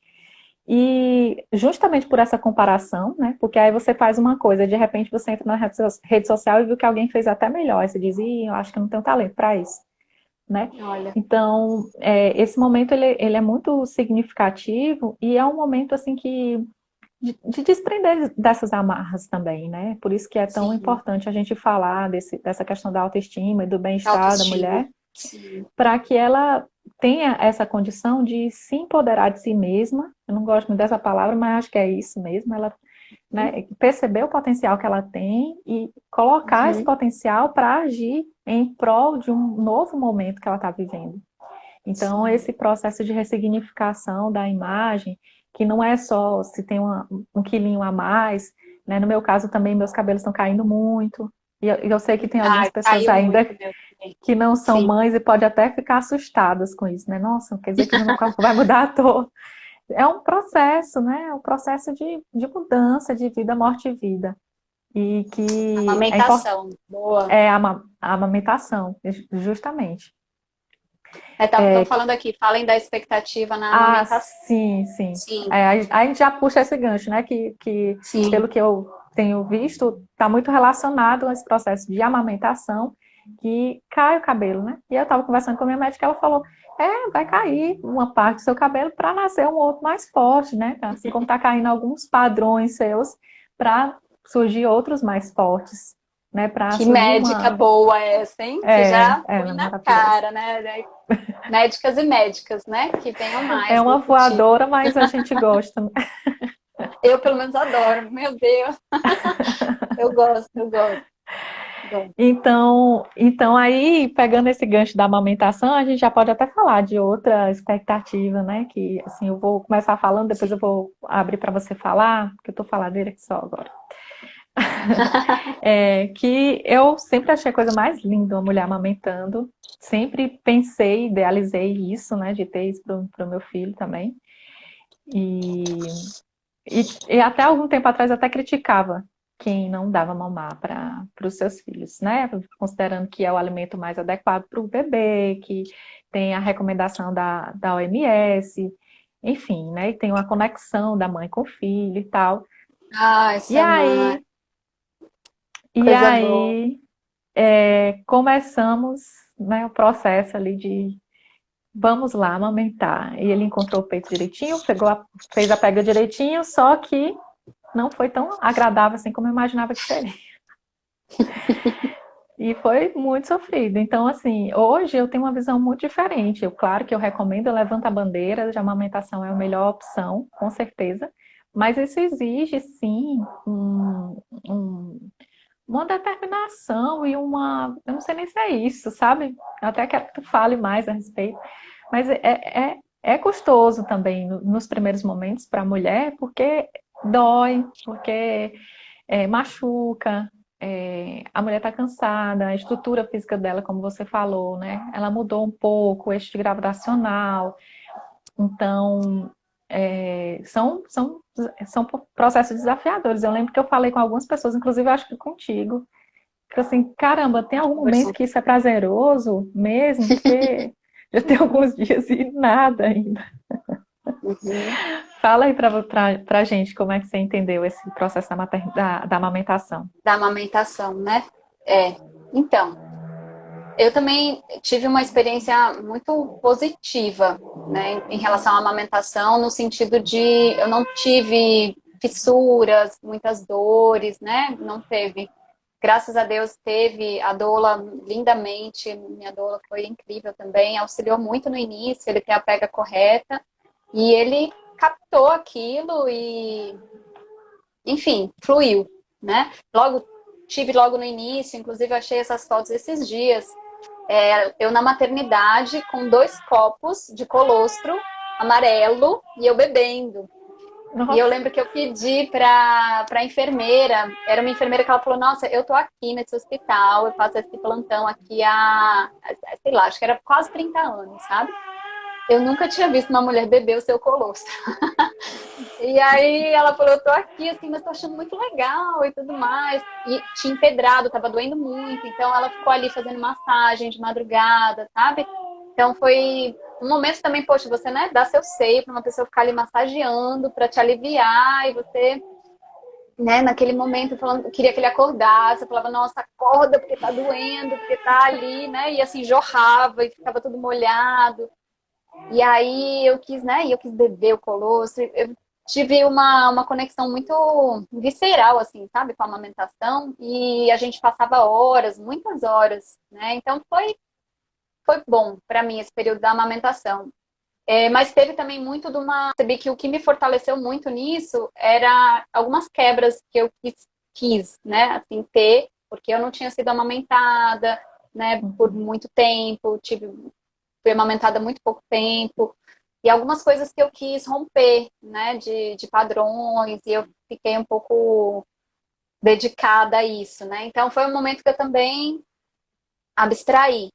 E justamente por essa comparação, né? Porque aí você faz uma coisa, de repente você entra na rede social e viu que alguém fez até melhor. Aí você diz, ih, eu acho que eu não tenho talento para isso, né? Olha. Então, esse momento ele é muito significativo e é um momento assim que de desprender dessas amarras também, né? Por isso que é tão Sim. importante a gente falar dessa questão da autoestima e do bem-estar da Autoestima. mulher, Sim. para que ela tenha essa condição de se empoderar de si mesma. Eu não gosto muito dessa palavra, mas acho que é isso mesmo. Ela, Uhum. né, perceber o potencial que ela tem e colocar esse Uhum. potencial para agir em prol de um novo momento que ela está vivendo. Então, Sim. esse processo de ressignificação da imagem, que não é só se tem um quilinho a mais, né? No meu caso também, meus cabelos estão caindo muito. E eu sei que tem algumas Ai, pessoas caiu ainda muito meu também. que não são Sim. mães e pode até ficar assustadas com isso, né? Nossa, quer dizer que o meu corpo vai mudar à toa. É um processo, né? É um processo de mudança de vida, morte e vida. E que é importante, Amamentação. Boa. a amamentação, justamente. Estão falando aqui, falem da expectativa na Ah, amamentação. sim, sim. Sim. A gente já puxa esse gancho, né? Que Sim. pelo que eu tenho visto, está muito relacionado a esse processo de amamentação, que cai o cabelo, né? E eu estava conversando com a minha médica, ela falou: vai cair uma parte do seu cabelo para nascer um outro mais forte, né? Assim como está caindo alguns padrões seus para surgir outros mais fortes. né, para Que surgir médica uma... boa essa, hein? Que já Ela põe é na maravilhosa. cara, né? Médicas e médicas, né? Que venham É mais uma desse tipo. voadora, mas a gente gosta, né? Eu, pelo menos, adoro. Meu Deus, eu gosto, eu gosto. Gosto. Então aí, pegando esse gancho da amamentação, a gente já pode até falar de outra expectativa, né? Que assim, eu vou começar falando, depois eu vou abrir para você falar, porque eu tô faladeira aqui só agora. Que eu sempre achei a coisa mais linda, uma mulher amamentando. Sempre pensei, idealizei isso, né? De ter isso para o meu filho também. E, e até algum tempo atrás até criticava quem não dava mamar para os seus filhos, né? Considerando que é o alimento mais adequado para o bebê, que tem a recomendação da OMS, enfim, né? E tem uma conexão da mãe com o filho e tal. Ai, E Samar, aí, e coisa boa. aí começamos, né, o processo ali de vamos lá amamentar. E ele encontrou o peito direitinho, fez a pega direitinho, só que não foi tão agradável assim como eu imaginava que seria. E foi muito sofrido. Então, assim, hoje eu tenho uma visão muito diferente. Claro que eu recomendo, eu levanto a bandeira de amamentação é a melhor opção, com certeza. Mas isso exige, sim, um, uma determinação e uma. Eu não sei nem se é isso, sabe? Eu até quero que tu fale mais a respeito. Mas é custoso também nos primeiros momentos para a mulher, porque dói, porque machuca, a mulher está cansada, a estrutura física dela, como você falou, né? Ela mudou um pouco, o eixo gravitacional. Então, são processos desafiadores. Eu lembro que eu falei com algumas pessoas, inclusive eu acho que contigo, que assim, caramba, tem algum momento Conversou. que isso é prazeroso mesmo? Porque já tem alguns dias e nada ainda. Uhum. Fala aí pra gente como é que você entendeu esse processo da amamentação. Da amamentação, né? É. Então, eu também tive uma experiência muito positiva, né, em relação à amamentação, no sentido de eu não tive fissuras, muitas dores, né? Não teve. Graças a Deus teve a doula lindamente, minha doula foi incrível também, auxiliou muito no início, ele tem a pega correta e ele captou aquilo e, enfim, fluiu, né? Tive logo no início, inclusive achei essas fotos esses dias, eu na maternidade com 2 copos de colostro amarelo e eu bebendo. E eu Nossa, lembro que eu pedi para a enfermeira, era uma enfermeira que ela falou: Nossa, eu tô aqui nesse hospital, eu faço esse plantão aqui sei lá, acho que era quase 30 anos, sabe? Eu nunca tinha visto uma mulher beber o seu colostro. E aí ela falou: Eu tô aqui, assim, mas tô achando muito legal e tudo mais. E tinha empedrado, tava doendo muito, então ela ficou ali fazendo massagem de madrugada, sabe? Então foi um momento também, poxa, você, né, dá seu seio para uma pessoa ficar ali massageando para te aliviar e você, né, naquele momento falando, queria que ele acordasse, eu falava, nossa, acorda porque tá doendo, porque tá ali, né? E assim jorrava e ficava tudo molhado. E aí eu quis, né, eu quis beber o colostro, eu tive uma conexão muito visceral assim, sabe, com a amamentação e a gente passava horas, muitas horas, né? Então foi bom para mim esse período da amamentação. Mas teve também muito de uma. Percebi que o que me fortaleceu muito nisso era algumas quebras que eu quis, né, assim, ter, porque eu não tinha sido amamentada, né, por muito tempo, fui amamentada há muito pouco tempo, e algumas coisas que eu quis romper, né, de padrões, e eu fiquei um pouco dedicada a isso, né. Então foi um momento que eu também abstrair.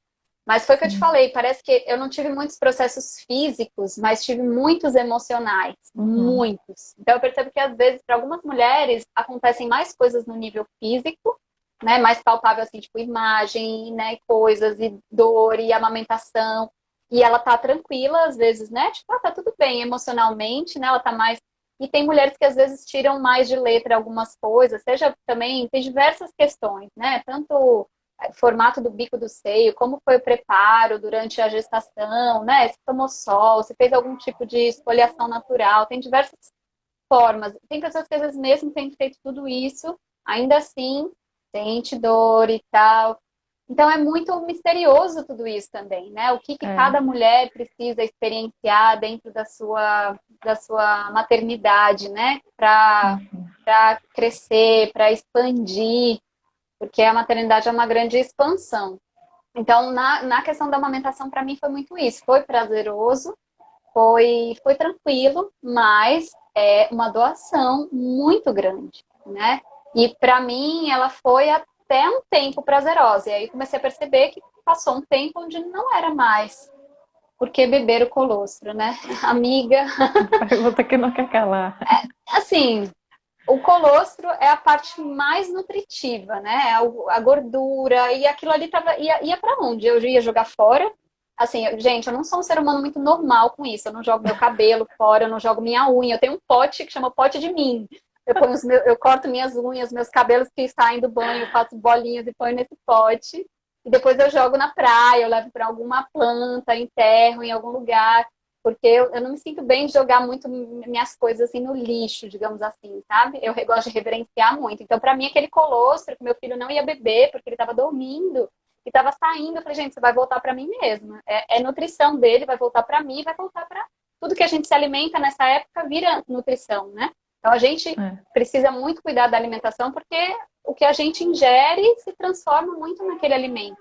Mas foi o que eu te sim. falei, parece que eu não tive muitos processos físicos, mas tive muitos emocionais, Uhum. muitos. Então eu percebo que às vezes para algumas mulheres acontecem mais coisas no nível físico, né, mais palpável assim, tipo imagem, né, coisas e dor e amamentação. E ela tá tranquila às vezes, né? Tipo, tá tudo bem emocionalmente, né? Ela tá mais e tem mulheres que às vezes tiram mais de letra algumas coisas, seja também, tem diversas questões, né? Tanto formato do bico do seio, como foi o preparo durante a gestação, né? Se tomou sol, se fez algum tipo de esfoliação natural, tem diversas formas. Tem pessoas que às vezes mesmo tendo feito tudo isso, ainda assim sente dor e tal. Então é muito misterioso tudo isso também, né? O que que É. cada mulher precisa experienciar dentro da sua maternidade, né? Uhum. Para crescer, para expandir, porque a maternidade é uma grande expansão. Então, na questão da amamentação, para mim foi muito isso. Foi prazeroso, foi tranquilo, mas é uma doação muito grande, né? E para mim, ela foi até um tempo prazerosa. E aí comecei a perceber que passou um tempo onde não era mais. Porque beber o colostro, né? Amiga, Pergunta que não quer calar. assim, o colostro é a parte mais nutritiva, né? A gordura e aquilo ali ia para onde? Eu ia jogar fora. Assim, gente, eu não sou um ser humano muito normal com isso. Eu não jogo meu cabelo fora, eu não jogo minha unha. Eu tenho um pote que chama pote de mim. Eu corto minhas unhas, meus cabelos que saem do banho, eu faço bolinhas e ponho nesse pote. E depois eu jogo na praia, eu levo para alguma planta, enterro em algum lugar. Porque eu não me sinto bem de jogar muito minhas coisas assim no lixo, digamos assim, sabe? Eu gosto de reverenciar muito. Então, para mim, aquele colostro que meu filho não ia beber porque ele estava dormindo e estava saindo, eu falei, gente, você vai voltar para mim mesmo. É nutrição dele, vai voltar para mim, vai voltar para tudo que a gente se alimenta nessa época vira nutrição, né? Então, a gente É. precisa muito cuidar da alimentação porque o que a gente ingere se transforma muito naquele alimento.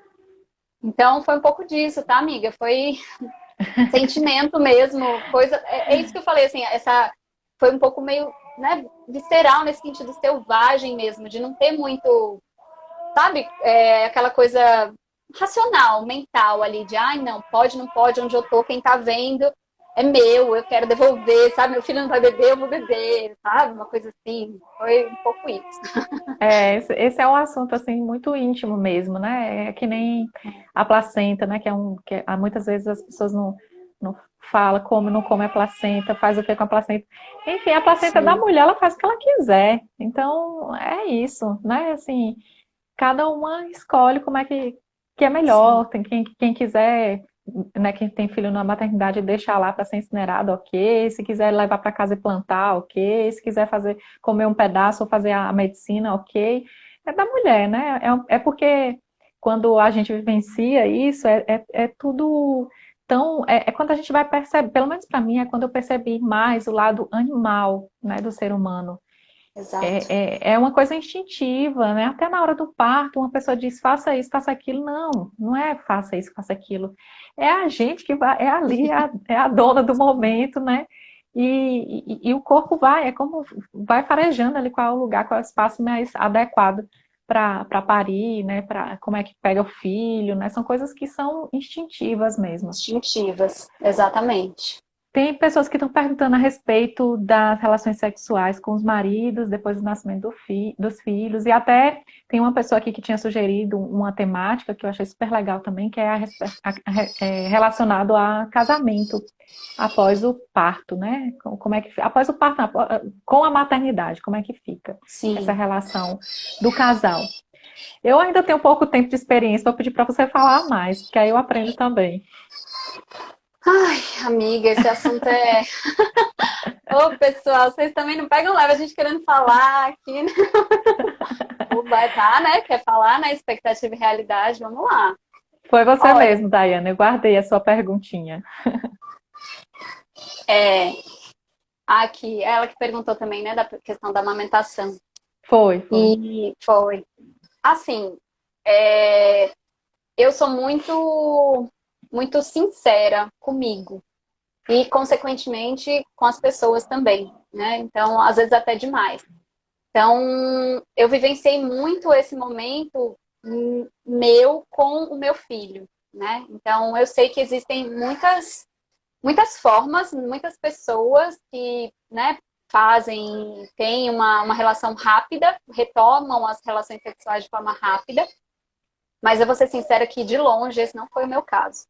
Então, foi um pouco disso, tá, amiga? Foi sentimento mesmo, coisa. É isso que eu falei, assim, essa foi um pouco meio, né, visceral nesse sentido selvagem mesmo, de não ter muito, sabe, aquela coisa racional, mental ali, de ai, não, pode, não pode, onde eu tô, quem tá vendo é meu, eu quero devolver, sabe? Meu filho não vai beber, eu vou beber, sabe? Uma coisa assim. Foi um pouco isso. Esse é um assunto assim muito íntimo mesmo, né? É que nem a placenta, né? Muitas vezes as pessoas não falam como não come a placenta, faz o que com a placenta. Enfim, a placenta da Sim, mulher, ela faz o que ela quiser. Então, é isso, né? Assim, cada uma escolhe como é que é sim, melhor. Tem quem quiser, né, quem tem filho na maternidade, deixar lá para ser incinerado, ok. Se quiser levar para casa e plantar, ok. Se quiser fazer, comer um pedaço ou fazer a medicina, ok. É da mulher, né? É porque quando a gente vivencia isso, é tudo tão. É quando a gente vai perceber, pelo menos para mim, é quando eu percebi mais o lado animal, né, do ser humano. exato. É uma coisa instintiva, né? Até na hora do parto, uma pessoa diz faça isso, faça aquilo. Não, não é faça isso, faça aquilo. É a gente que vai, é ali, é a dona do momento, né? E o corpo vai, é como vai farejando ali qual é o lugar, qual é o espaço mais adequado para parir, né? Para como é que pega o filho, né? São coisas que são instintivas mesmo. Instintivas, exatamente. Tem pessoas que estão perguntando a respeito das relações sexuais com os maridos depois do nascimento dos filhos, e até tem uma pessoa aqui que tinha sugerido uma temática que eu achei super legal também, que é relacionado a casamento após o parto, né? Como é que após o parto, não, com a maternidade, como é que fica essa Sim. relação do casal? Eu ainda tenho pouco tempo de experiência, vou pedir para você falar mais, porque aí eu aprendo também. Ai, amiga, esse assunto é. Ô, pessoal, vocês também não pegam leve a gente querendo falar aqui, né? Vai tá, né? Quer falar, né? Expectativa e realidade, vamos lá. Foi você Olha, mesmo, Daiane. Eu guardei a sua perguntinha. é, aqui, ela que perguntou também, né, da questão da amamentação. Foi. E foi. Assim, é, eu sou muito sincera comigo e, consequentemente, com as pessoas também, né? Então, às vezes até demais. Então, eu vivenciei muito esse momento meu com o meu filho, né? Então, eu sei que existem muitas formas, muitas pessoas que, né, têm uma relação rápida, retomam as relações sexuais de forma rápida, mas eu vou ser sincera que, de longe, esse não foi o meu caso.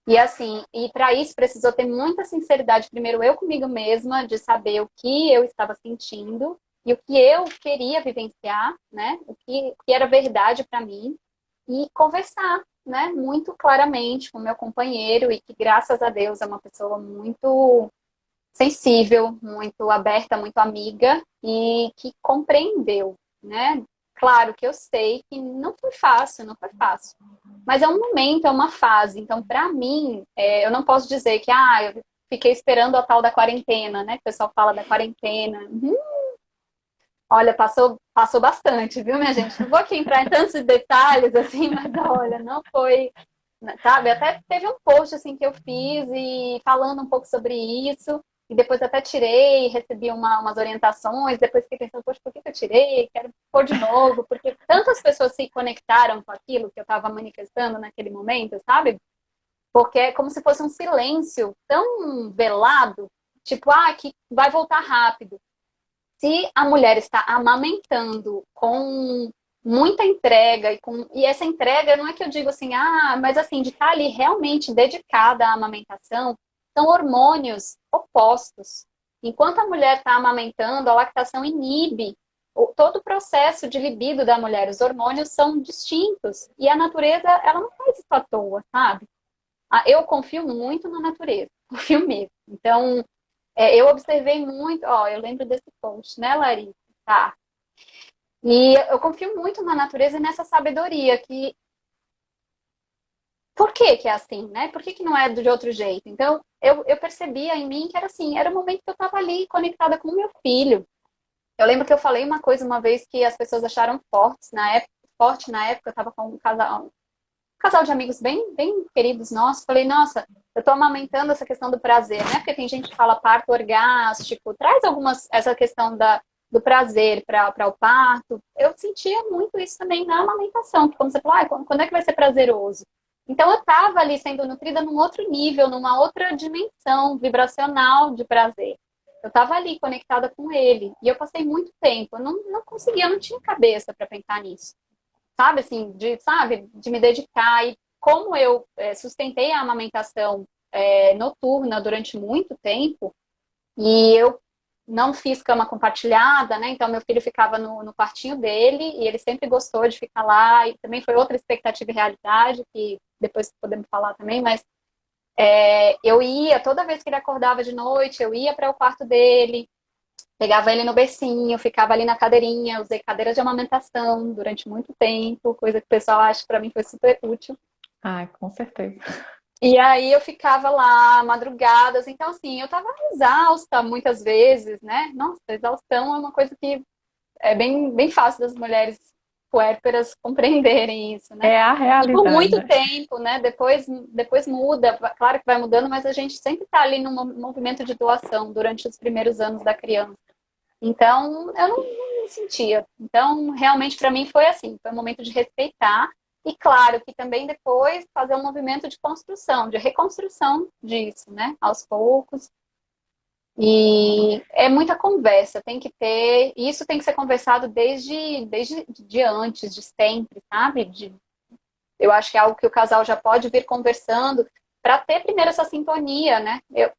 E assim, e para isso precisou ter muita sinceridade, primeiro eu comigo mesma, de saber o que eu estava sentindo e o que eu queria vivenciar, né? O que era verdade para mim e conversar, né? Muito claramente com o meu companheiro e que graças a Deus é uma pessoa muito sensível, muito aberta, muito amiga e que compreendeu, né? claro que eu sei que não foi fácil, não foi fácil. Mas é um momento, é uma fase. Então, para mim, eu não posso dizer que, eu fiquei esperando a tal da quarentena, né? Que o pessoal fala da quarentena. Olha, passou bastante, viu, minha gente? Não vou aqui entrar em tantos detalhes, assim, mas olha, não foi, sabe? Até teve um post, assim, que eu fiz e falando um pouco sobre isso, e depois até tirei, recebi umas orientações, depois fiquei pensando, poxa, por que eu tirei? Quero pôr de novo, porque tantas pessoas se conectaram com aquilo que eu estava manifestando naquele momento, sabe? Porque é como se fosse um silêncio tão velado, tipo, que vai voltar rápido. Se a mulher está amamentando com muita entrega e essa entrega não é que eu digo assim, mas assim, de estar ali realmente dedicada à amamentação, são hormônios opostos. Enquanto a mulher está amamentando, a lactação inibe todo o processo de libido da mulher. Os hormônios são distintos e a natureza, ela não faz isso à toa, sabe? Eu confio muito na natureza, confio mesmo. Então, eu observei muito, eu lembro desse post, né, Larissa? Tá. E eu confio muito na natureza e nessa sabedoria que. Por que é assim, né? Por que não é de outro jeito? Então, eu percebia em mim que era assim, era o momento que eu estava ali conectada com o meu filho. Eu lembro que eu falei uma coisa uma vez que as pessoas acharam forte na época, eu estava com um casal de amigos bem queridos nossos. Falei, nossa, eu tô amamentando essa questão do prazer, né? Porque tem gente que fala parto orgástico, traz essa questão do prazer para o parto. Eu sentia muito isso também na amamentação, que como você falou, quando é que vai ser prazeroso? Então eu estava ali sendo nutrida num outro nível, numa outra dimensão vibracional de prazer. Eu estava ali conectada com ele. E eu passei muito tempo. Eu não conseguia, não tinha cabeça para pensar nisso, sabe, assim, de me dedicar. E como eu sustentei a amamentação noturna durante muito tempo, e eu não fiz cama compartilhada, né? Então meu filho ficava no quartinho dele e ele sempre gostou de ficar lá. E também foi outra expectativa e realidade que depois podemos falar também, mas eu ia toda vez que ele acordava de noite, eu ia para o quarto dele. Pegava ele no bercinho, ficava ali na cadeirinha, usei cadeira de amamentação durante muito tempo, coisa que o pessoal acha que para mim foi super útil. Ai, com certeza. E aí eu ficava lá madrugadas, então assim, eu tava exausta muitas vezes, né? Nossa, exaustão é uma coisa que é bem fácil das mulheres puérperas compreenderem isso, né? É a E por realidade, muito né? tempo, né? Depois muda, claro que vai mudando, mas a gente sempre está ali num movimento de doação durante os primeiros anos da criança. Então, eu não me sentia. Então, realmente, para mim foi assim: foi um momento de respeitar. E, claro, que também depois fazer um movimento de construção, de reconstrução disso, né? Aos poucos. E é muita conversa, tem que ter. E isso tem que ser conversado desde de antes, de sempre, sabe? Eu acho que é algo que o casal já pode vir conversando para ter primeiro essa sintonia, né? Eu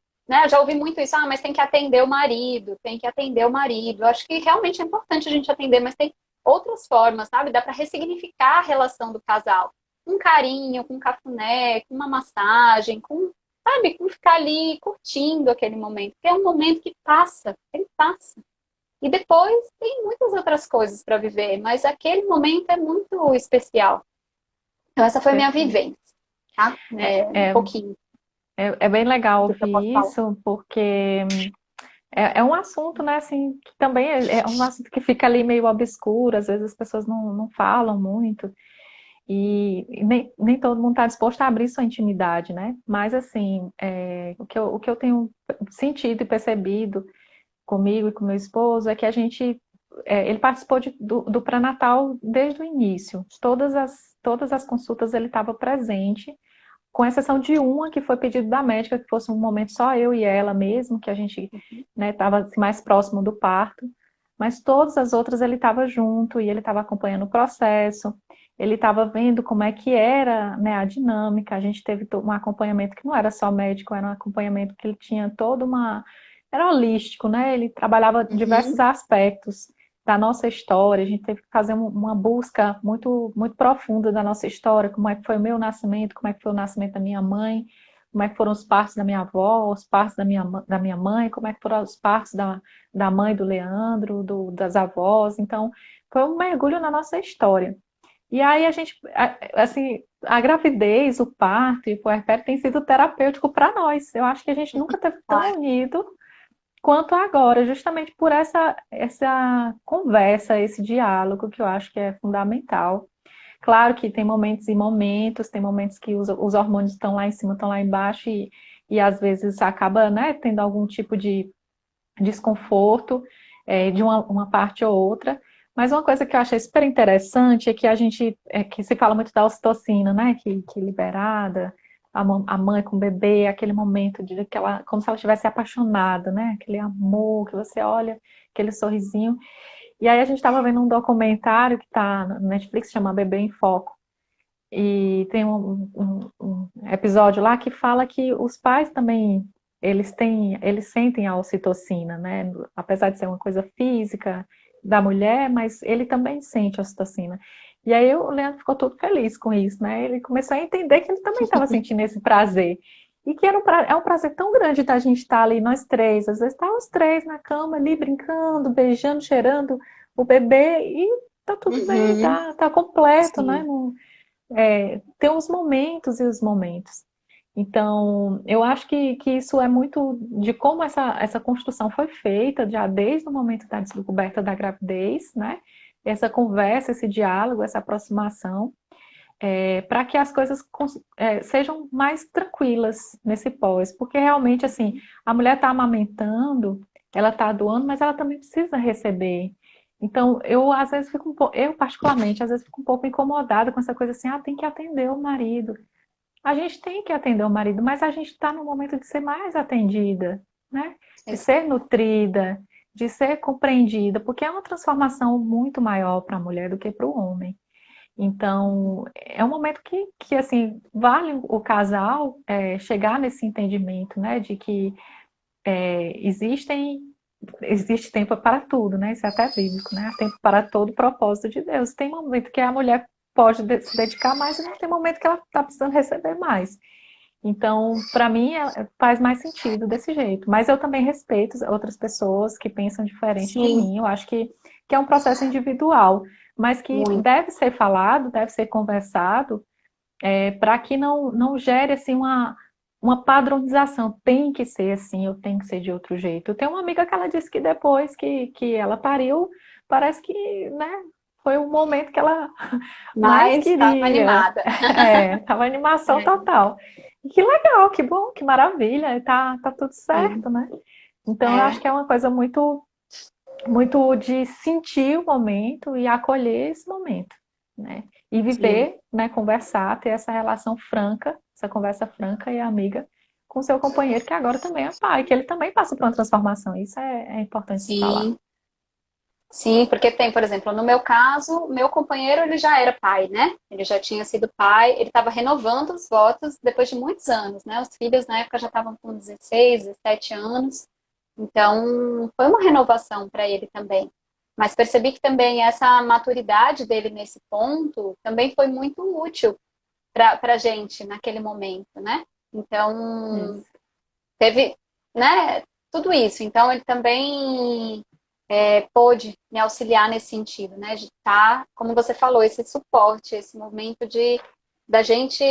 já ouvi muito isso, mas tem que atender o marido, tem que atender o marido. Eu acho que realmente é importante a gente atender, mas tem outras formas, sabe? Dá para ressignificar a relação do casal. Com carinho, com cafuné, com uma massagem, sabe, com ficar ali curtindo aquele momento. Porque é um momento que passa, ele passa. E depois tem muitas outras coisas para viver, mas aquele momento é muito especial. Então, essa foi a minha Perfeito. vivência, tá? É, Um é, pouquinho é bem legal do que eu posso ouvir falar. isso, porque é um assunto, né, assim, que também é um assunto que fica ali meio obscuro, às vezes as pessoas não falam muito, e nem todo mundo está disposto a abrir sua intimidade, né? Mas, assim, o que eu tenho sentido e percebido comigo e com meu esposo é que ele participou do pré-natal desde o início. Todas as consultas ele estava presente, com exceção de uma que foi pedido da médica, que fosse um momento só eu e ela mesmo, que a gente, né, estava mais próximo do parto, mas todas as outras ele estava junto e ele estava acompanhando o processo, ele estava vendo como é que era, né, a dinâmica. A gente teve um acompanhamento que não era só médico, era um acompanhamento que ele tinha era holístico, né? Ele trabalhava diversos Uhum. aspectos da nossa história. A gente teve que fazer uma busca muito, muito profunda da nossa história, como é que foi o meu nascimento, como é que foi o nascimento da minha mãe, como é que foram os partos da minha avó, os partos da minha mãe, como é que foram os partos da mãe do Leandro, das avós. Então, foi um mergulho na nossa história. E aí a gente, assim, a gravidez, o parto e o puerpério tem sido terapêutico para nós. Eu acho que a gente nunca esteve tão Claro. unido quanto agora, justamente por essa conversa, esse diálogo que eu acho que é fundamental. Claro que tem momentos e momentos, tem momentos que os hormônios estão lá em cima, estão lá embaixo e às vezes acaba, né, tendo algum tipo de desconforto de uma parte ou outra. Mas uma coisa que eu achei super interessante é que que se fala muito da ocitocina, né, que liberada, a mãe com o bebê, aquele momento de aquela, como se ela estivesse apaixonada, né, aquele amor que você olha, aquele sorrisinho. E aí a gente estava vendo um documentário que está no Netflix, chama Bebê em Foco. E tem um episódio lá que fala que os pais também, eles sentem a ocitocina, né? Apesar de ser uma coisa física da mulher, mas ele também sente a ocitocina. E aí o Leandro ficou todo feliz com isso, né? Ele começou a entender que ele também estava sentindo esse prazer. E que é um prazer tão grande da gente estar ali, nós três, às vezes tá os três na cama ali, brincando, beijando, cheirando o bebê, e tá tudo bem, Uhum. tá completo, né? Sim, Tem os momentos e os momentos. Então, eu acho que isso é muito de como essa construção foi feita, já desde o momento da descoberta da gravidez, né? Essa conversa, esse diálogo, essa aproximação, para que as coisas sejam mais tranquilas nesse pós. Porque realmente, assim, a mulher está amamentando, ela está doando, mas ela também precisa receber. Então, eu às vezes fico eu particularmente, às vezes fico um pouco incomodada com essa coisa assim, tem que atender o marido. A gente tem que atender o marido, mas a gente está no momento de ser mais atendida, né? De ser exato. nutrida, de ser compreendida, porque é uma transformação muito maior para a mulher do que para o homem. Então, é um momento que assim, vale o casal chegar nesse entendimento, né? De que existe tempo para tudo, né? Isso é até bíblico, né? Há tempo para todo o propósito de Deus. Tem momento que a mulher pode se dedicar mais e não tem momento que ela está precisando receber mais. Então, para mim, faz mais sentido desse jeito. Mas eu também respeito outras pessoas que pensam diferente de Sim, mim. Eu acho que é um processo individual, mas que muito. deve ser falado, deve ser conversado, para que não gere assim uma padronização. Tem que ser assim, eu tenho que ser de outro jeito. Eu tenho uma amiga que ela disse que depois que ela pariu, parece que, né, foi o momento que ela mais Mas estava queria. animada. Tava animação É, total. E que legal, que bom, que maravilha, tá tudo sim, certo, né? Então eu acho é, que é uma coisa muito de sentir o momento e acolher esse momento, né? E sim. viver, né, conversar, ter essa relação franca, essa conversa franca e amiga com seu companheiro, que agora também é pai, que ele também passa por uma transformação. Isso é importante se falar. Sim, sim, porque tem, por exemplo, no meu caso, meu companheiro ele já era pai, né? Ele já tinha sido pai, ele estava renovando os votos depois de muitos anos, né? Os filhos na época já estavam com 16, 17 anos, então foi uma renovação para ele também. Mas percebi que também essa maturidade dele nesse ponto também foi muito útil para a gente naquele momento, né? Então, Isso. teve, né, tudo isso. Então, ele também pôde me auxiliar nesse sentido, né, de estar, como você falou, esse suporte, esse momento de da gente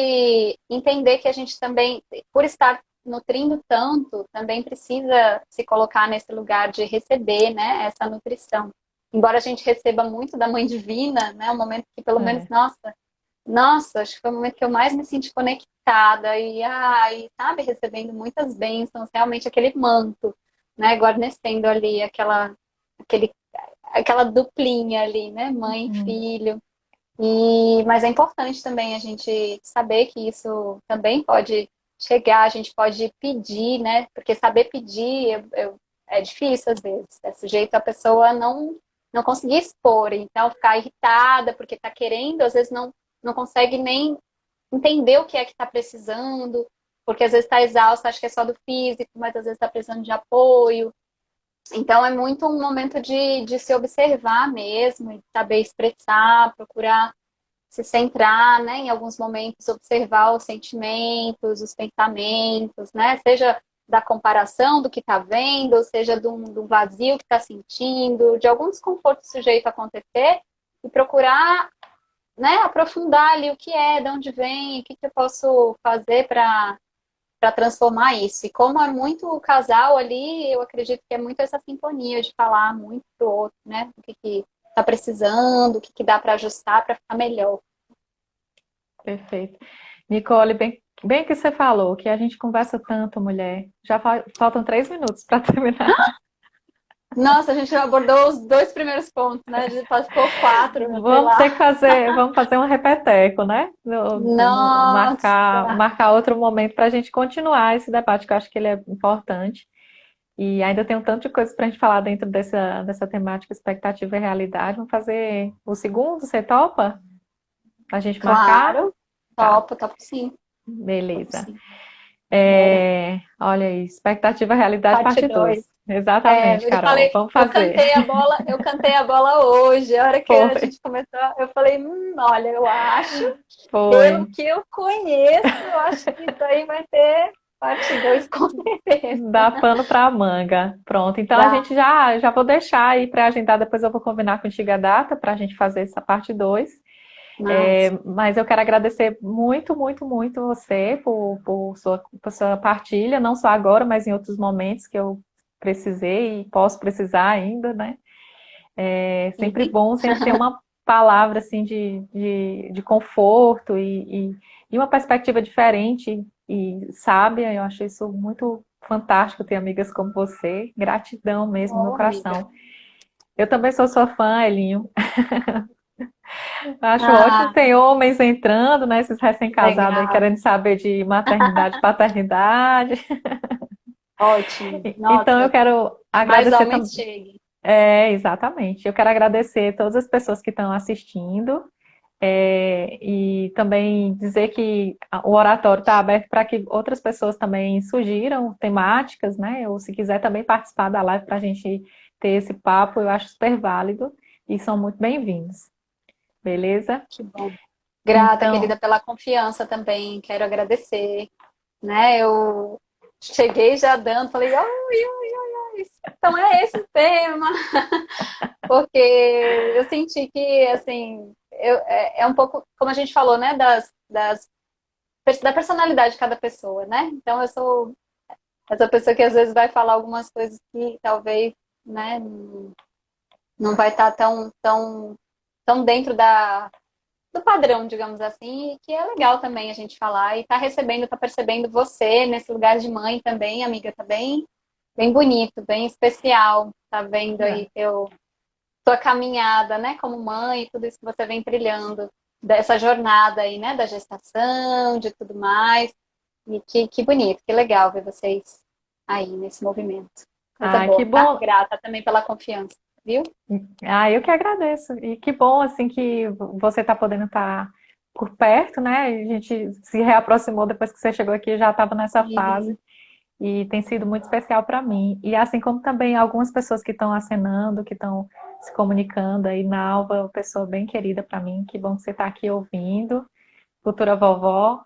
entender que a gente também, por estar nutrindo tanto, também precisa se colocar nesse lugar de receber, né, essa nutrição. Embora a gente receba muito da Mãe Divina, né, um momento que pelo menos, É. nossa, acho que foi o momento que eu mais me senti conectada e, ai, sabe, recebendo muitas bênçãos, realmente aquele manto, né, guarnecendo ali aquele, aquela duplinha ali, né, mãe e Uhum. filho. Mas é importante também a gente saber que isso também pode chegar, a gente pode pedir, né, porque saber pedir é difícil às vezes, é sujeito a pessoa não conseguir expor, então ficar irritada porque está querendo, às vezes não consegue nem entender o que é que está precisando, porque às vezes está exausto, acho que é só do físico, mas às vezes está precisando de apoio. Então é muito um momento de se observar mesmo, e saber expressar, procurar. se centrar, né, em alguns momentos, observar os sentimentos, os pensamentos, né, seja da comparação do que está vendo, seja do vazio que está sentindo, de algum desconforto sujeito a acontecer, e procurar, né, aprofundar ali o que é, de onde vem, o que eu posso fazer para transformar isso. E como é muito o casal ali, eu acredito que é muito essa sintonia de falar muito pro outro, né? O que tá precisando, o que dá para ajustar para ficar melhor. Perfeito. Nicole, bem que você falou, que a gente conversa tanto, mulher. Já faltam 3 minutos para terminar. Nossa, a gente já abordou os dois primeiros pontos, né? A gente ficou quatro, sei Vamos ter que lá. vamos fazer um repeteco, né? Nossa! Marcar outro momento para a gente continuar esse debate, que eu acho que ele é importante. E ainda tem um tanto de coisa para a gente falar dentro dessa temática expectativa e realidade. Vamos fazer o segundo, você topa? A gente marcar? Claro, Tá, topo, topo sim. Topo beleza. sim. Bora. Olha aí, expectativa e realidade, Parte parte 2. 2. Exatamente, Eu Carol. falei, Vamos fazer. eu cantei a bola hoje. A hora que a Foi, gente começou, eu falei, olha, eu acho, pelo foi. que eu conheço, eu acho que isso aí vai ter parte 2 com certeza. Dá pano pra manga. Pronto. Então a gente Dá. já vou deixar aí pré-agendar, depois eu vou combinar contigo a data para a gente fazer essa parte 2. Mas, Mas eu quero agradecer muito, muito, muito você por sua partilha, não só agora, mas em outros momentos que eu precisei e posso precisar ainda, né? É sempre sim. bom, sempre ter uma palavra assim de conforto e uma perspectiva diferente e sábia. Eu acho isso muito fantástico ter amigas como você. Gratidão mesmo, meu Ô, amiga. coração. Eu também sou sua fã, Elinho. Acho ótimo, Ah, tem homens entrando, né? Esses recém-casados aí legal. querendo saber de maternidade, paternidade. Ótimo. Então eu Nossa, quero que mais agradecer homens também. cheguem. Exatamente. Eu quero agradecer todas as pessoas que estão assistindo. E também dizer que o oratório está aberto para que outras pessoas também sugiram temáticas, né? Ou se quiser também participar da live para a gente ter esse papo, eu acho super válido e são muito bem-vindos, beleza? Que bom. Grata, Então, querida, pela confiança também. Quero agradecer, né? Eu cheguei já dando, falei, oi, oi, oi, oi. Então é esse o tema, porque eu senti que, assim, é um pouco, como a gente falou, né, da personalidade de cada pessoa, né? Então eu sou essa pessoa que às vezes vai falar algumas coisas que talvez, né, não vai estar tão dentro do padrão, digamos assim, e que é legal também a gente falar e tá percebendo você nesse lugar de mãe também, amiga, tá bem bonito, bem especial, tá vendo aí tua caminhada, né, como mãe, e tudo isso que você vem trilhando, dessa jornada aí, né, da gestação, de tudo mais, e que bonito, que legal ver vocês aí nesse movimento. Coisa que boa, tá? bom. Grata também pela confiança, viu? Eu que agradeço. E que bom, assim, que você está podendo estar por perto, né? A gente se reaproximou depois que você chegou aqui, já estava nessa fase. Uhum. E tem sido muito especial para mim. E assim como também algumas pessoas que estão acenando, que estão se comunicando aí, Nalva, uma pessoa bem querida para mim. Que bom que você está aqui ouvindo. Futura vovó.